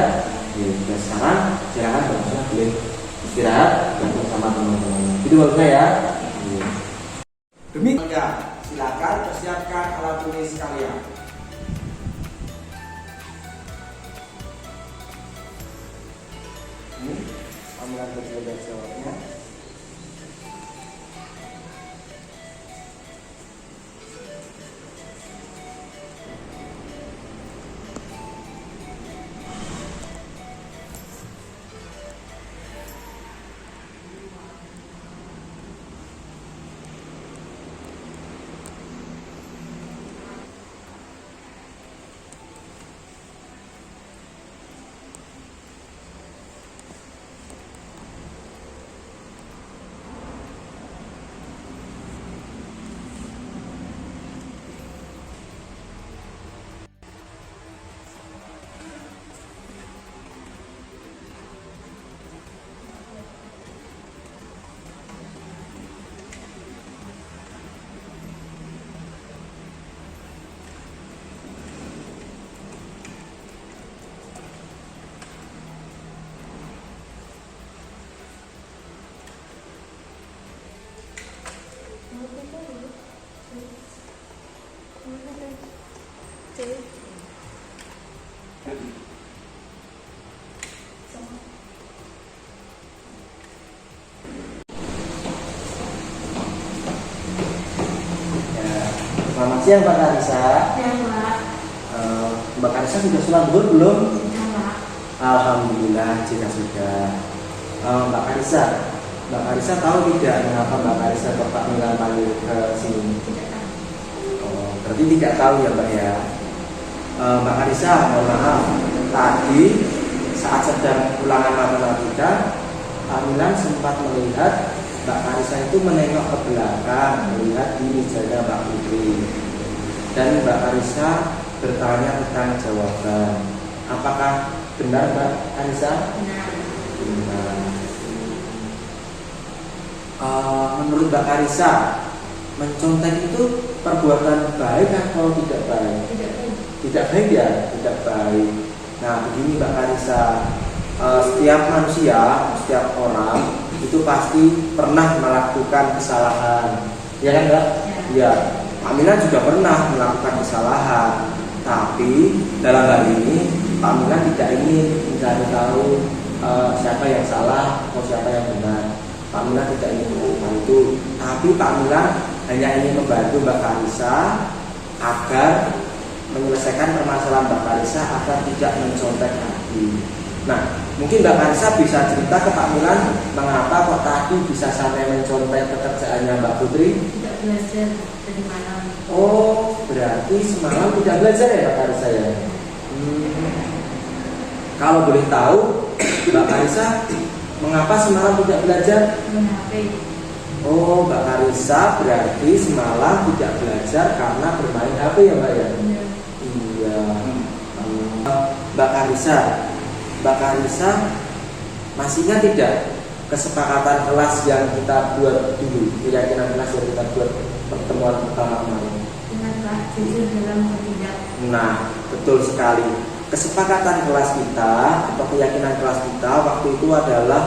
Dan sekarang silakan Mbak Rusna boleh istirahat dan bersama teman-teman. Itu Mbak Rusna ya. Demikian, silakan persiapkan alat tulis kalian. Panggilan berjawab-jawabnya. Selamat siang Mbak Karisa. Ya, Mbak. Mbak Karisa sudah sholat zuhur belum? Ya, Mbak. Alhamdulillah jika sudah. Mbak Karisa tahu tidak mengapa Mbak Karisa Bapak Milan panggil ke sini? Tidak tahu. Oh, berarti tidak tahu ya Mbak ya. Mbak Karisa, mohon maaf. Tadi saat sedang ulangan matematika, Pak Milan sempat melihat Mbak Karisa itu menengok ke belakang, melihat di mejanya Mbak Putri. Dan Mbak Karisa bertanya tentang jawaban. Apakah benar Mbak Karisa? Benar. Benar. Menurut Mbak Karisa, mencontek itu perbuatan baik atau tidak baik? Tidak tahu. Tidak baik ya, tidak baik. Nah, begini Mbak Karisa, setiap manusia, setiap orang itu pasti pernah melakukan kesalahan, ya kan Mbak? Ya. Pak Milan juga pernah melakukan kesalahan, tapi dalam hal ini Pak Milan tidak ingin mencari tahu siapa yang salah atau siapa yang benar. Pak Milan tidak ingin melakukan itu, tapi Pak Milan hanya ingin membantu Mbak Karisa agar menyelesaikan permasalahan Mbak Karisa agar tidak mencontek lagi. Nah, mungkin Mbak Karisa bisa cerita ke Pak Milan mengapa kok tadi bisa sampai mencontek pekerjaannya Mbak Putri? Tidak belajar dari mana. Oh, berarti semalam tidak belajar ya Mbak Karisa ya? Kalau boleh tahu, Mbak Karisa mengapa semalam tidak belajar? Main HP. Oh, Mbak Karisa berarti semalam tidak belajar karena bermain HP ya Mbak ya? Benar. Iya. Mbak Karisa masih ingat tidak kesepakatan kelas yang kita buat dulu, keyakinan kelas yang kita buat pertemuan pertama kemarin? Benar, Pak. Jujur dalam bertindak. Nah, betul sekali. Kesepakatan kelas kita atau keyakinan kelas kita waktu itu adalah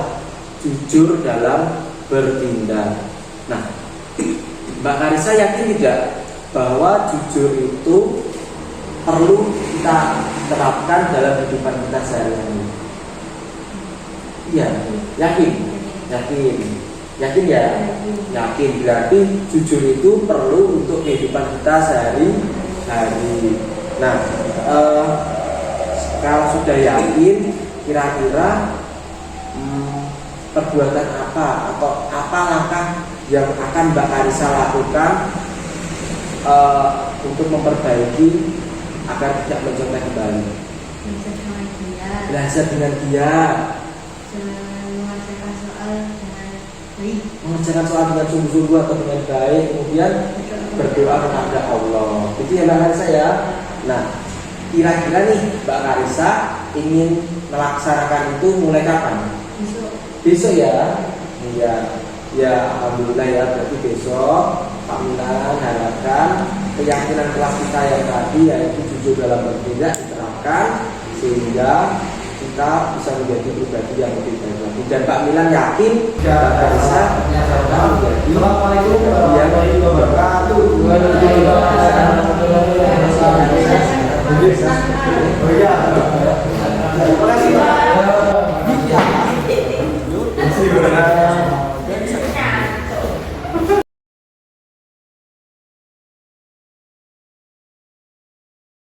jujur dalam bertindak. Nah, Mbak Karisa yakin tidak bahwa jujur itu perlu kita terapkan dalam kehidupan kita sehari-hari? Iya, yakin ya, yakin. Berarti jujur itu perlu untuk kehidupan kita sehari-hari. Nah, kalau sudah yakin, kira-kira perbuatan apa atau apa langkah yang akan Mbak Karissa lakukan untuk memperbaiki agar tidak mencontek kembali? belajar sama dia, Belajar dengan giat, mengerjakan soal dengan baik, mengerjakan soal dengan sungguh-sungguh atau dengan baik, kemudian berdoa kepada Allah. Itu ya Mbak Karissa ya. Nah, kira-kira nih Mbak Karissa ingin melaksanakan itu mulai kapan? besok Besok ya. Iya. Ya alhamdulillah ya, berarti besok Pak Milan harapkan keyakinan kelas kita yang tadi, yaitu jujur dalam bertindak, diterapkan sehingga kita bisa menjadi pribadi yang lebih baik lagi. Dan Pak Milan yakin Mbak Karissa akan menjadi